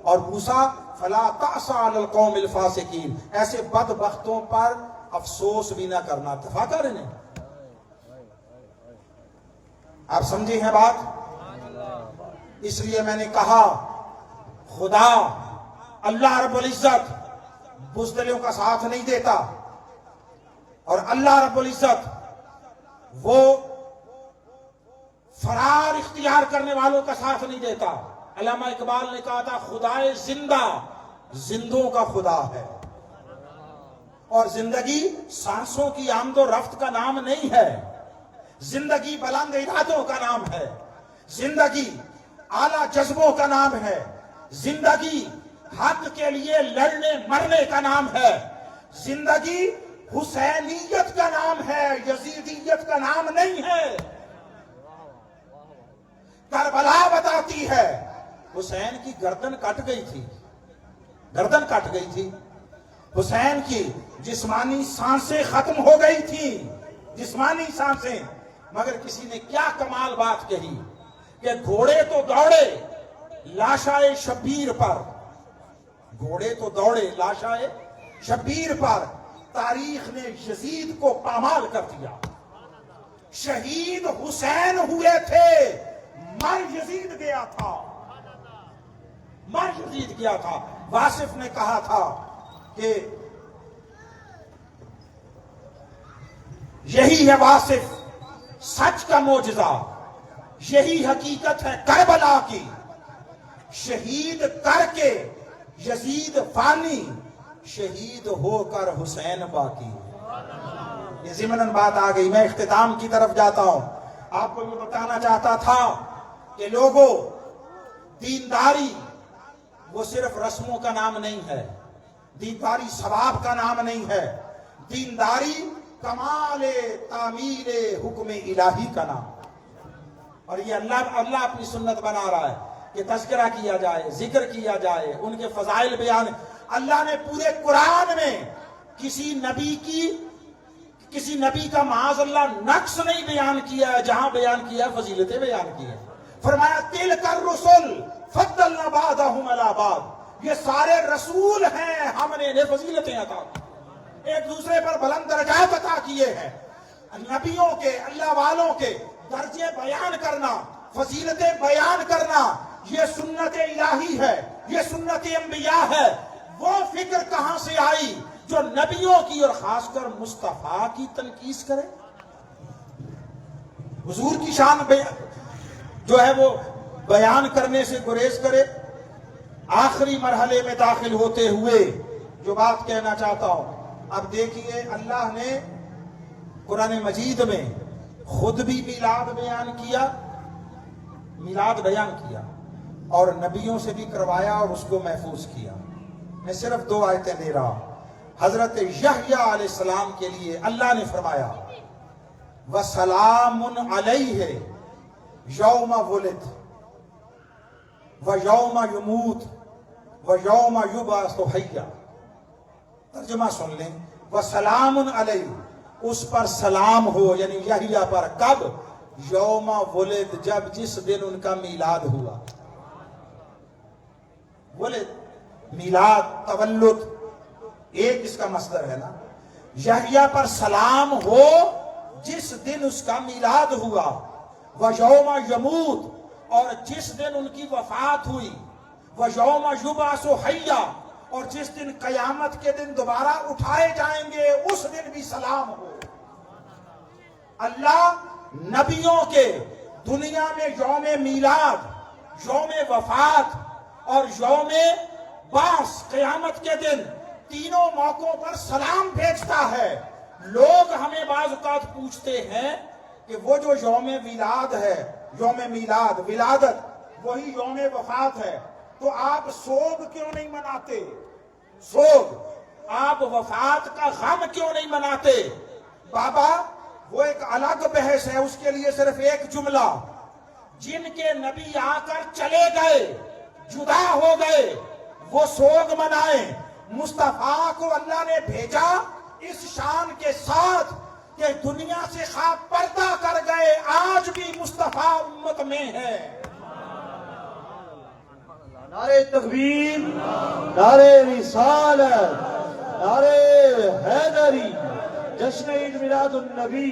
اور موسیٰ فلا تأس علی القوم الفاسقین، ایسے بدبختوں پر افسوس بھی نہ کرنا، تفاکر انہیں۔ آپ سمجھے ہیں بات؟ اس لیے میں نے کہا خدا اللہ رب العزت بزدلوں کا ساتھ نہیں دیتا، اور اللہ رب العزت وہ فرار اختیار کرنے والوں کا ساتھ نہیں دیتا۔ علامہ اقبال نے کہا تھا خدائے زندہ زندوں کا خدا ہے، اور زندگی سانسوں کی آمد و رفت کا نام نہیں ہے، زندگی بلند ارادوں کا نام ہے، زندگی اعلیٰ جذبوں کا نام ہے، زندگی حق کے لیے لڑنے مرنے کا نام ہے، زندگی حسینیت کا نام ہے، یزیدیت کا نام نہیں ہے۔ کربلا بتاتی ہے حسین کی گردن کٹ گئی تھی، گردن کٹ گئی تھی، حسین کی جسمانی سانسیں ختم ہو گئی تھی، جسمانی سانسیں، مگر کسی نے کیا کمال بات کہی کہ گھوڑے تو دوڑے لاشائے شبیر پر، گھوڑے تو دوڑے لاشائے شبیر پر، تاریخ نے یزید کو پامال کر دیا، شہید حسین ہوئے تھے، مر یزید گیا تھا، مر یزید گیا تھا۔ واصف نے کہا تھا کہ یہی ہے واصف سچ کا معجزہ، یہی حقیقت ہے کربلا کی، شہید کر کے یزید فانی، شہید ہو کر حسین باقی۔ یہ ضمناً بات آ گئی، میں اختتام کی طرف جاتا ہوں۔ آپ کو یہ بتانا چاہتا تھا کہ لوگوں دینداری وہ صرف رسموں کا نام نہیں ہے، دینداری ثواب کا نام نہیں ہے، دینداری کمال تعمیل حکم الہی کا نام۔ اور یہ اللہ اپنی سنت بنا رہا ہے کہ تذکرہ کیا جائے، ذکر کیا جائے، ان کے فضائل بیان۔ اللہ نے پورے قرآن میں کسی نبی کا معاذ اللہ نقص نہیں بیان کیا ہے، جہاں بیان کیا ہے فضیلتیں بیان کی ہیں۔ فرمایا تلک الرسل فضلنا بعضهم علی بعض، یہ سارے رسول ہیں، ہم نے انہیں فضیلتیں عطا کی، ایک دوسرے پر بلند درجات عطا کیے ہیں۔ نبیوں کے، اللہ والوں کے درجے بیان کرنا، فضیلتیں بیان کرنا، یہ سنت الہی ہے، یہ سنت انبیاء ہے۔ وہ فکر کہاں سے آئی جو نبیوں کی اور خاص کر مصطفیٰ کی تنقیس کرے؟ حضور کی شان جو ہے وہ بیان کرنے سے گریز کرے۔ آخری مرحلے میں داخل ہوتے ہوئے جو بات کہنا چاہتا ہوں، اب دیکھیے اللہ نے قرآن مجید میں خود بھی میلاد بیان کیا اور نبیوں سے بھی کروایا اور اس کو محفوظ کیا۔ میں صرف 2 آیتیں لے رہا ہوں۔ حضرت یحییٰ علیہ السلام کے لیے اللہ نے فرمایا وَسَلَامٌ عَلَيْهِ يَوْمَ وُلِدَ وَيَوْمَ يُمُوتُ وَيَوْمَ يُبْعَثُ حَيًّا۔ ترجمہ سن لیں، وَسَلَامٌ عَلَيْهِ، اس پر سلام ہو، یعنی یحییٰ پر، کب؟ یوم ولد، جس دن ان کا میلاد ہوا۔ ولد، میلاد، تولد، ایک اس کا مصدر ہے نا۔ یحییٰ پر سلام ہو جس دن اس کا میلاد ہوا، وَيَوْمَ يَمُوتُ، اور جس دن ان کی وفات ہوئی، وَيَوْمَ يُبْعَثُ حَيًّا، اور جس دن قیامت کے دن دوبارہ اٹھائے جائیں گے اس دن بھی سلام ہو۔ اللہ نبیوں کے دنیا میں یوم میلاد، یوم وفات اور یوم بعث، قیامت کے دن، تینوں موقعوں پر سلام بھیجتا ہے۔ لوگ ہمیں بعض اوقات پوچھتے ہیں کہ وہ جو یوم میلاد ہے، یوم میلاد، ولادت، وہی یوم وفات ہے، تو آپ سوگ کیوں نہیں مناتے؟ سوگ، آپ وفات کا غم کیوں نہیں مناتے؟ بابا وہ ایک الگ بحث ہے، اس کے لیے صرف ایک جملہ، جن کے نبی آ کر چلے گئے، جدا ہو گئے، وہ سوگ منائیں۔ مصطفیٰ کو اللہ نے بھیجا اس شان کے ساتھ کہ دنیا سے خواب پردہ کر گئے، آج بھی مصطفیٰ امت میں ہے۔ نعرہ تکبیر، نعرہ رسالت، نعرہ حیدری، جشن عید میلاد النبی۔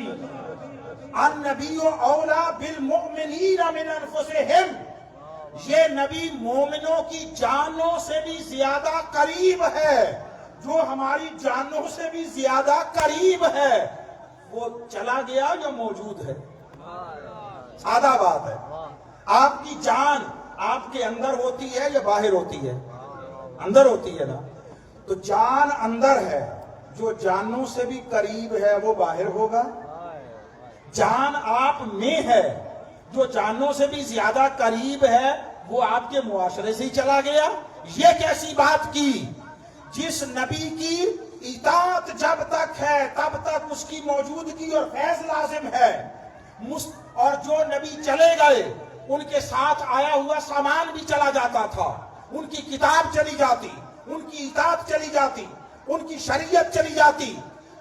النبی اولا بالمؤمنین من انفسہم، یہ نبی مومنوں کی جانوں سے بھی زیادہ قریب ہے، جو ہماری جانوں سے بھی زیادہ قریب ہے۔ وہ چلا گیا یا موجود ہے؟ سادہ بات ہے۔ آپ کی جان آپ کے اندر ہوتی ہے یا باہر ہوتی ہے؟ اندر ہوتی ہے نا۔ تو جان اندر ہے، جو جانوں سے بھی قریب ہے وہ باہر ہوگا۔ جان آپ میں ہے، جو جانوں سے بھی زیادہ قریب ہے وہ آپ کے معاشرے سے ہی چلا گیا۔ یہ کیسی بات کی؟ جس نبی کی اطاعت جب تک ہے تب تک اس کی موجودگی اور فیض لازم ہے، اور جو نبی چلے گئے ان کے ساتھ آیا ہوا سامان بھی چلا جاتا تھا، ان کی کتاب چلی جاتی، ان کی اطاعت چلی جاتی، ان کی شریعت چلی جاتی۔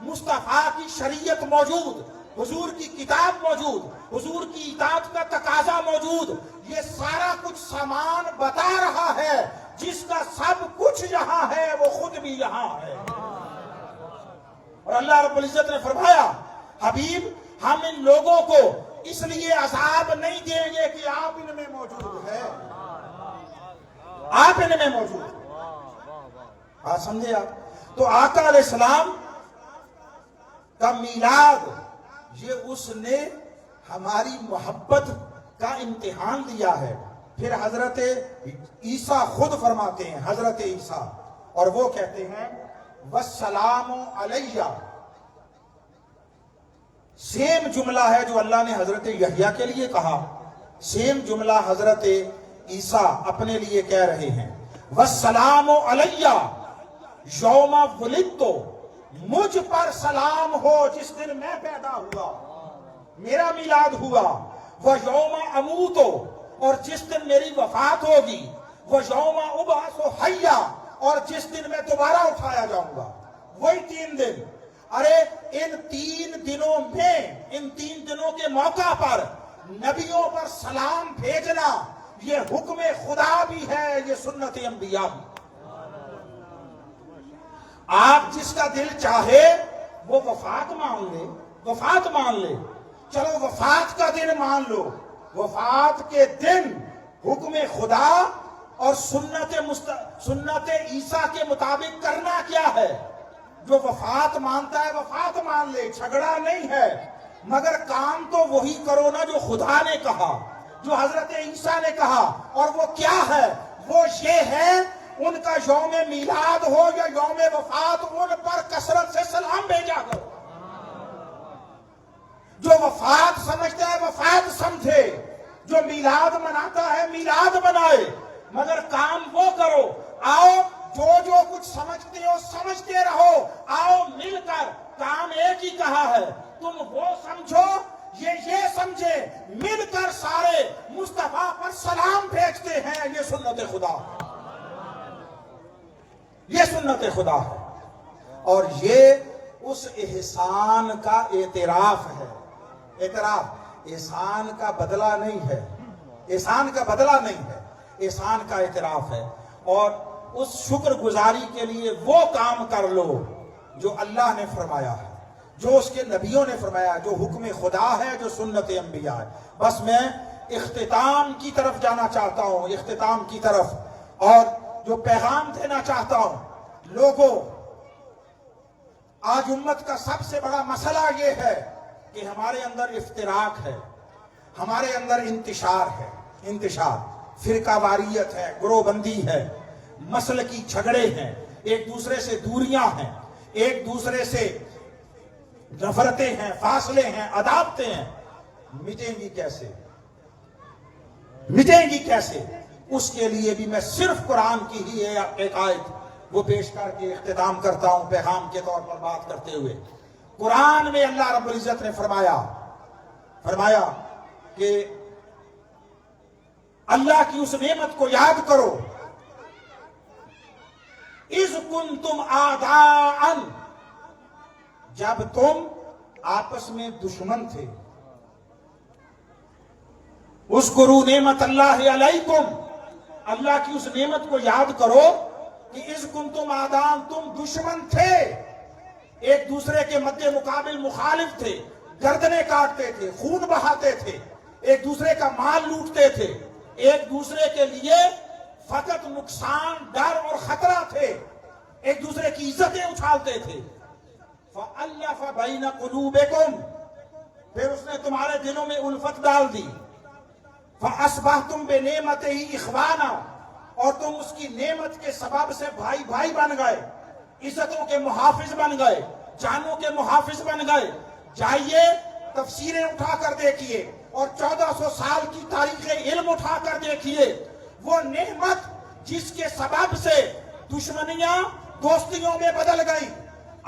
مصطفیٰ کی شریعت موجود، حضور کی کتاب موجود، حضور کی اطاعت کا تقاضا موجود، یہ سارا کچھ سامان بتا رہا ہے جس کا سب کچھ یہاں ہے وہ خود بھی یہاں ہے۔ اور اللہ رب العزت نے فرمایا حبیب ہم ان لوگوں کو اس لیے عذاب نہیں دیں گے کہ آپ ان میں موجود ہے، آپ ان میں موجود ہے۔ بات سمجھے آپ؟ تو آقا علیہ السلام کا میلاد، یہ اس نے ہماری محبت کا امتحان دیا ہے۔ پھر حضرت عیسیٰ خود فرماتے ہیں، حضرت عیسیٰ، اور وہ کہتے ہیں والسلام علیہ، سیم جملہ ہے جو اللہ نے حضرت یحییٰ کے لیے کہا، سیم جملہ حضرت عیسیٰ اپنے لیے کہہ رہے ہیں والسلام علیہ یوم ولدت، مجھ پر سلام ہو جس دن میں پیدا ہوا، میرا میلاد ہوا، وہ یوم اموت، اور جس دن میری وفات ہوگی، وہ یوم ابعث حیا، اور جس دن میں دوبارہ اٹھایا جاؤں گا، وہی 3 دن۔ ارے ان 3 دنوں میں، ان 3 دنوں کے موقع پر نبیوں پر سلام بھیجنا یہ حکم خدا بھی ہے، یہ سنت انبیاء بھی۔ آپ جس کا دل چاہے وہ وفات مان لے، وفات مان لے، چلو وفات کا دن مان لو، وفات کے دن حکم خدا اور سنت عیسیٰ کے مطابق کرنا کیا ہے؟ جو وفات مانتا ہے وفات مان لے، جھگڑا نہیں ہے، مگر کام تو وہی کرو نا جو خدا نے کہا، جو حضرت عیسیٰ نے کہا، اور وہ کیا ہے؟ وہ یہ ہے ان کا یوم میلاد ہو یا یوم وفات، ان پر کثرت سے سلام بھیجا کرو۔ جو وفات سمجھتا ہے وفات سمجھے، جو میلاد مناتا ہے میلاد منائے، مگر کام وہ کرو۔ آؤ جو کچھ سمجھتے ہو سمجھتے رہو، آؤ مل کر، کام ایک ہی کہا ہے، تم وہ سمجھو یہ سمجھے، مل کر سارے مصطفیٰ پر سلام بھیجتے ہیں، یہ سنت خدا ہے، یہ سنت خدا ہے۔ اور یہ اس احسان کا اعتراف ہے، اعتراف، احسان کا بدلہ نہیں ہے، احسان کا بدلہ نہیں ہے، احسان کا اعتراف ہے۔ اور اس شکر گزاری کے لیے وہ کام کر لو جو اللہ نے فرمایا ہے، جو اس کے نبیوں نے فرمایا ہے، جو حکم خدا ہے، جو سنت انبیاء ہے۔ بس میں اختتام کی طرف جانا چاہتا ہوں، اختتام کی طرف، اور جو پیغام دینا چاہتا ہوں لوگوں، آج امت کا سب سے بڑا مسئلہ یہ ہے کہ ہمارے اندر افتراق ہے، ہمارے اندر انتشار ہے، انتشار، فرقہ واریت ہے، گروہ بندی ہے، مسلکی جھگڑے ہیں، ایک دوسرے سے دوریاں ہیں، ایک دوسرے سے نفرتیں ہیں، فاصلے ہیں، عداوتیں ہیں۔ مٹیں گی کیسے؟ مٹیں گی کیسے؟ اس کے لیے بھی میں صرف قرآن کی ہی ایک آیت وہ پیش کر کے اختتام کرتا ہوں، پیغام کے طور پر بات کرتے ہوئے۔ قرآن میں اللہ رب العزت نے فرمایا کہ اللہ کی اس نعمت کو یاد کرو، اذ کنتم اعداء، جب تم آپس میں دشمن تھے۔ اذکروا نعمت اللہ علیکم، اللہ کی اس نعمت کو یاد کرو کہ اذ کنتم اعداء، تم دشمن تھے، ایک دوسرے کے مد مقابل مخالف تھے، گردنیں کاٹتے تھے، خون بہاتے تھے، ایک دوسرے کا مال لوٹتے تھے، ایک دوسرے کے لیے فقط نقصان، ڈر اور خطرہ تھے، ایک دوسرے کی عزتیں اچھالتے تھے۔ فَأَلَّفَ بَيْنَ قُلُوبِكُمْ، پھر اس نے تمہارے دلوں میں الفت ڈال دی۔ فَأَصْبَحْتُمْ بِنِعْمَتِهِ إِخْوَانًا، اور تم اس کی نعمت کے سبب سے بھائی بھائی بن گئے، عزتوں کے محافظ بن گئے، جانوں کے محافظ بن گئے۔ جائیے تفسیریں اٹھا کر دیکھیے اور 1400 سال کی تاریخ علم اٹھا کر دیکھیے، وہ نعمت جس کے سبب سے دشمنیاں دوستیوں میں بدل گئی،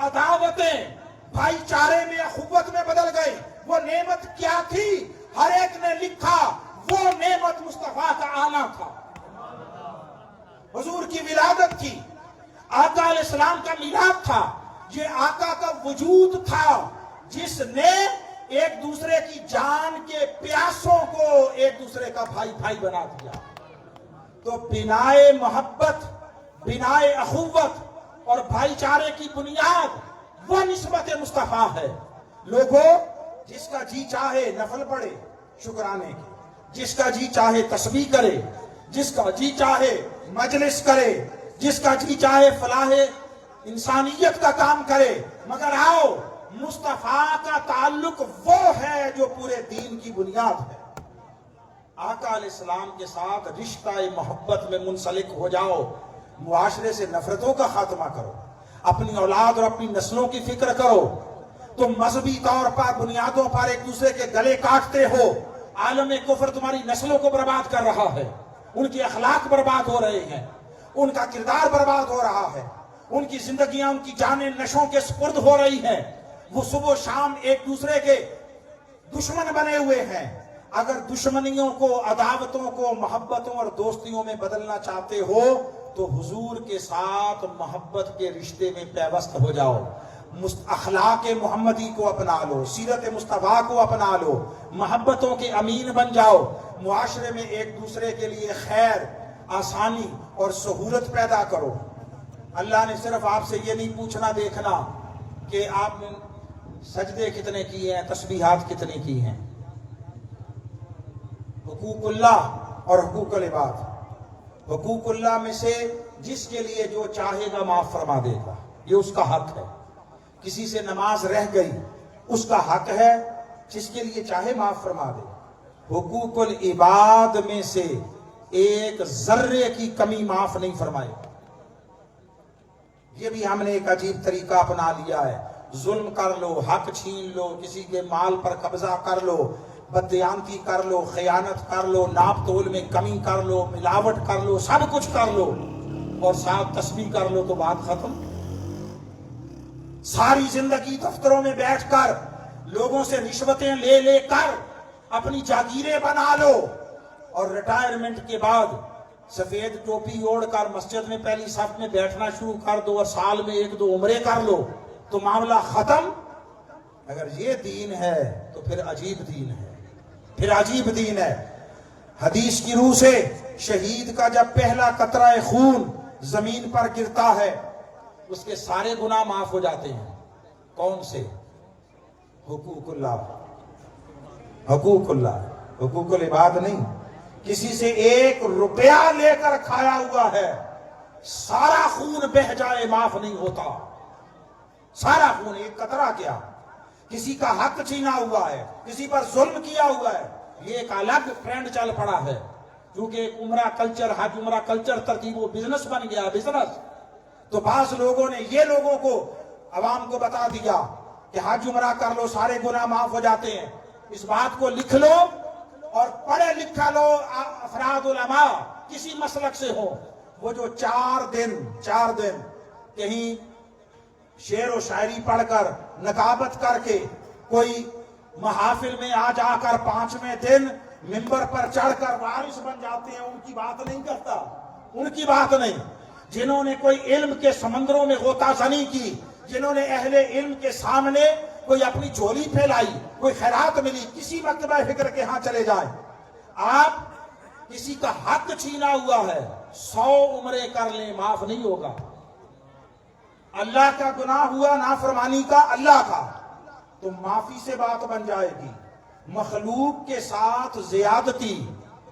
عداوتیں بھائی چارے میں، اخوت میں بدل گئی، وہ نعمت کیا تھی؟ ہر ایک نے لکھا وہ نعمت مصطفیٰ کا آنا تھا، حضور کی ولادت تھی، آقا علیہ السلام کا میلاد تھا، یہ آقا کا وجود تھا جس نے ایک دوسرے کی جان کے پیاسوں کو ایک دوسرے کا بھائی بھائی بنا دیا۔ تو بنائے محبت، بنائے اخوت اور بھائی چارے کی بنیاد وہ نسبت مصطفیٰ ہے۔ لوگوں، جس کا جی چاہے نفل پڑھے شکرانے کی، جس کا جی چاہے تسبیح کرے، جس کا جی چاہے مجلس کرے، جس کا جی چاہے فلاح انسانیت کا کام کرے، مگر آؤ مصطفیٰ کا تعلق وہ ہے جو پورے دین کی بنیاد ہے۔ آقا علیہ السلام کے ساتھ رشتہ محبت میں منسلک ہو جاؤ، معاشرے سے نفرتوں کا خاتمہ کرو، اپنی اولاد اور اپنی نسلوں کی فکر کرو۔ تم مذہبی طور پر بنیادوں پر ایک دوسرے کے گلے کاٹتے ہو، عالم کفر تمہاری نسلوں کو برباد کر رہا ہے، ان کے اخلاق برباد ہو رہے ہیں، ان کا کردار برباد ہو رہا ہے، ان کی زندگیاں، ان کی جانیں نشوں کے سپرد ہو رہی ہیں، وہ صبح و شام ایک دوسرے کے دشمن بنے ہوئے ہیں۔ اگر دشمنیوں کو، عداوتوں کو محبتوں اور دوستیوں میں بدلنا چاہتے ہو تو حضور کے ساتھ محبت کے رشتے میں پیوست ہو جاؤ، اخلاق محمدی کو اپنا لو، سیرت مصطفیٰ کو اپنا لو، محبتوں کے امین بن جاؤ، معاشرے میں ایک دوسرے کے لیے خیر، آسانی اور سہولت پیدا کرو۔ اللہ نے صرف آپ سے یہ نہیں پوچھنا دیکھنا کہ آپ نے سجدے کتنے کیے ہیں، تسبیحات کتنی کی ہیں۔ حقوق اللہ اور حقوق العباد، حقوق اللہ میں سے جس کے لیے جو چاہے گا معاف فرما دے گا، یہ اس کا حق ہے۔ کسی سے نماز رہ گئی، اس کا حق ہے، جس کے لیے چاہے معاف فرما دے۔ حقوق العباد میں سے ایک ذرے کی کمی معاف نہیں فرمائے گا۔ یہ بھی ہم نے ایک عجیب طریقہ اپنا لیا ہے، ظلم کر لو، حق چھین لو، کسی کے مال پر قبضہ کر لو، بددیانتی کر لو، خیانت کر لو، ناپ تول میں کمی کر لو، ملاوٹ کر لو، سب کچھ کر لو اور ساتھ تسبیح کر لو تو بات ختم۔ ساری زندگی دفتروں میں بیٹھ کر لوگوں سے رشوتیں لے لے کر اپنی جاگیریں بنا لو اور ریٹائرمنٹ کے بعد سفید ٹوپی اوڑھ کر مسجد میں پہلی صف میں بیٹھنا شروع کر دو اور سال میں 1-2 عمرے کر لو تو معاملہ ختم۔ اگر یہ دین ہے تو پھر عجیب دین ہے، پھر عجیب دین ہے۔ حدیث کی روح سے شہید کا جب پہلا قطرہ خون زمین پر گرتا ہے اس کے سارے گناہ معاف ہو جاتے ہیں۔ کون سے؟ حقوق اللہ، حقوق اللہ، حقوق العباد نہیں۔ کسی سے 1 روپیہ لے کر کھایا ہوا ہے، سارا خون بہہ جائے معاف نہیں ہوتا، سارا خون، 1 قطرہ کیا۔ کسی کا حق چھینا ہوا ہے، کسی پر ظلم کیا ہوا ہے، یہ ایک الگ ٹرینڈ چل پڑا ہے، کیونکہ عمرہ کلچر، حج عمرہ کلچر ترتیب وہ بزنس بن گیا، بزنس۔ تو بعض لوگوں نے یہ لوگوں کو، عوام کو بتا دیا کہ حج عمرہ کر لو سارے گناہ معاف ہو جاتے ہیں۔ اس بات کو لکھ لو اور پڑھے لکھا لو افراد علماء کسی مسلک سے ہو، وہ جو 4 دن کہیں شعر و شاعری پڑھ کر، نقابت کر کے، کوئی محافل میں جا کر 5ویں دن منبر پر چڑھ کر وارث بن جاتے ہیں، ان کی بات نہیں کرتا، ان کی بات نہیں۔ جنہوں نے کوئی علم کے سمندروں میں غوطہ زنی کی، جنہوں نے اہل علم کے سامنے کوئی اپنی جھولی پھیلائی، کوئی خیرات ملی، کسی مکتبہ فکر کے ہاں چلے جائیں۔ آپ کسی کا حق چھینا ہوا ہے، 100 عمرے کر لیں معاف نہیں ہوگا۔ اللہ کا گناہ ہوا نافرمانی کا، اللہ کا، تو معافی سے بات بن جائے گی۔ مخلوق کے ساتھ زیادتی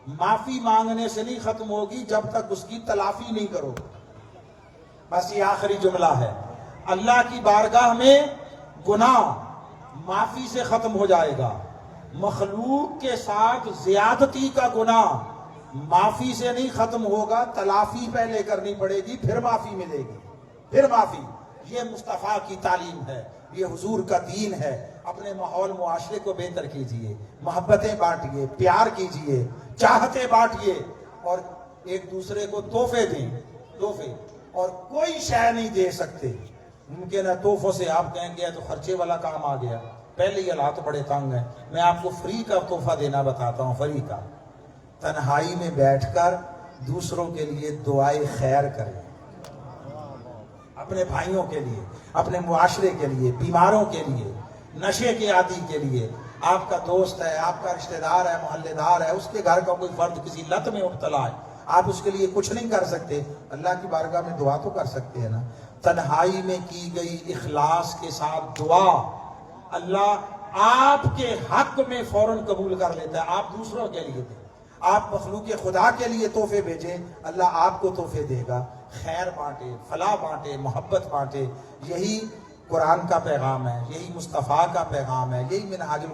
معافی مانگنے سے نہیں ختم ہوگی جب تک اس کی تلافی نہیں کرو۔ بس یہ آخری جملہ ہے، اللہ کی بارگاہ میں گناہ معافی سے ختم ہو جائے گا، مخلوق کے ساتھ زیادتی کا گناہ معافی سے نہیں ختم ہوگا، تلافی پہلے کرنی پڑے گی، پھر معافی ملے گی، پھر معافی۔ یہ مصطفیٰ کی تعلیم ہے، یہ حضور کا دین ہے۔ اپنے ماحول معاشرے کو بہتر کیجئے، محبتیں بانٹیے، پیار کیجئے، چاہتے بانٹیے اور ایک دوسرے کو تحفے دیں، تحفے، اور کوئی شے نہیں دے سکتے۔ ممکن ہے تحفوں سے آپ کہیں گے تو خرچے والا کام آ گیا، پہلے ہی حالات بڑے تنگ ہیں۔ میں آپ کو فری کا تحفہ دینا بتاتا ہوں، فری کا۔ تنہائی میں بیٹھ کر دوسروں کے لیے دعائے خیر کریں، اپنے بھائیوں کے لیے، اپنے معاشرے کے لیے، بیماروں کے لیے، نشے کے عادی کے لیے۔ آپ کا دوست ہے، آپ کا رشتہ دار ہے، محلے دار ہے، اس کے گھر کا کوئی فرد کسی لت میں مبتلا ہے، آپ اس کے لیے کچھ نہیں کر سکتے، اللہ کی بارگاہ میں دعا تو کر سکتے ہیں نا۔ تنہائی میں کی گئی اخلاص کے ساتھ دعا اللہ آپ کے حق میں فوراً قبول کر لیتا ہے۔ آپ دوسروں کے لیے دیں، آپ مخلوق خدا کے لیے تحفے بھیجیں، اللہ آپ کو تحفے دے گا۔ خیر بانٹے، فلاح بانٹے، محبت بانٹے، یہی قرآن کا پیغام ہے، یہی مصطفیٰ کا پیغام ہے، یہی منہاج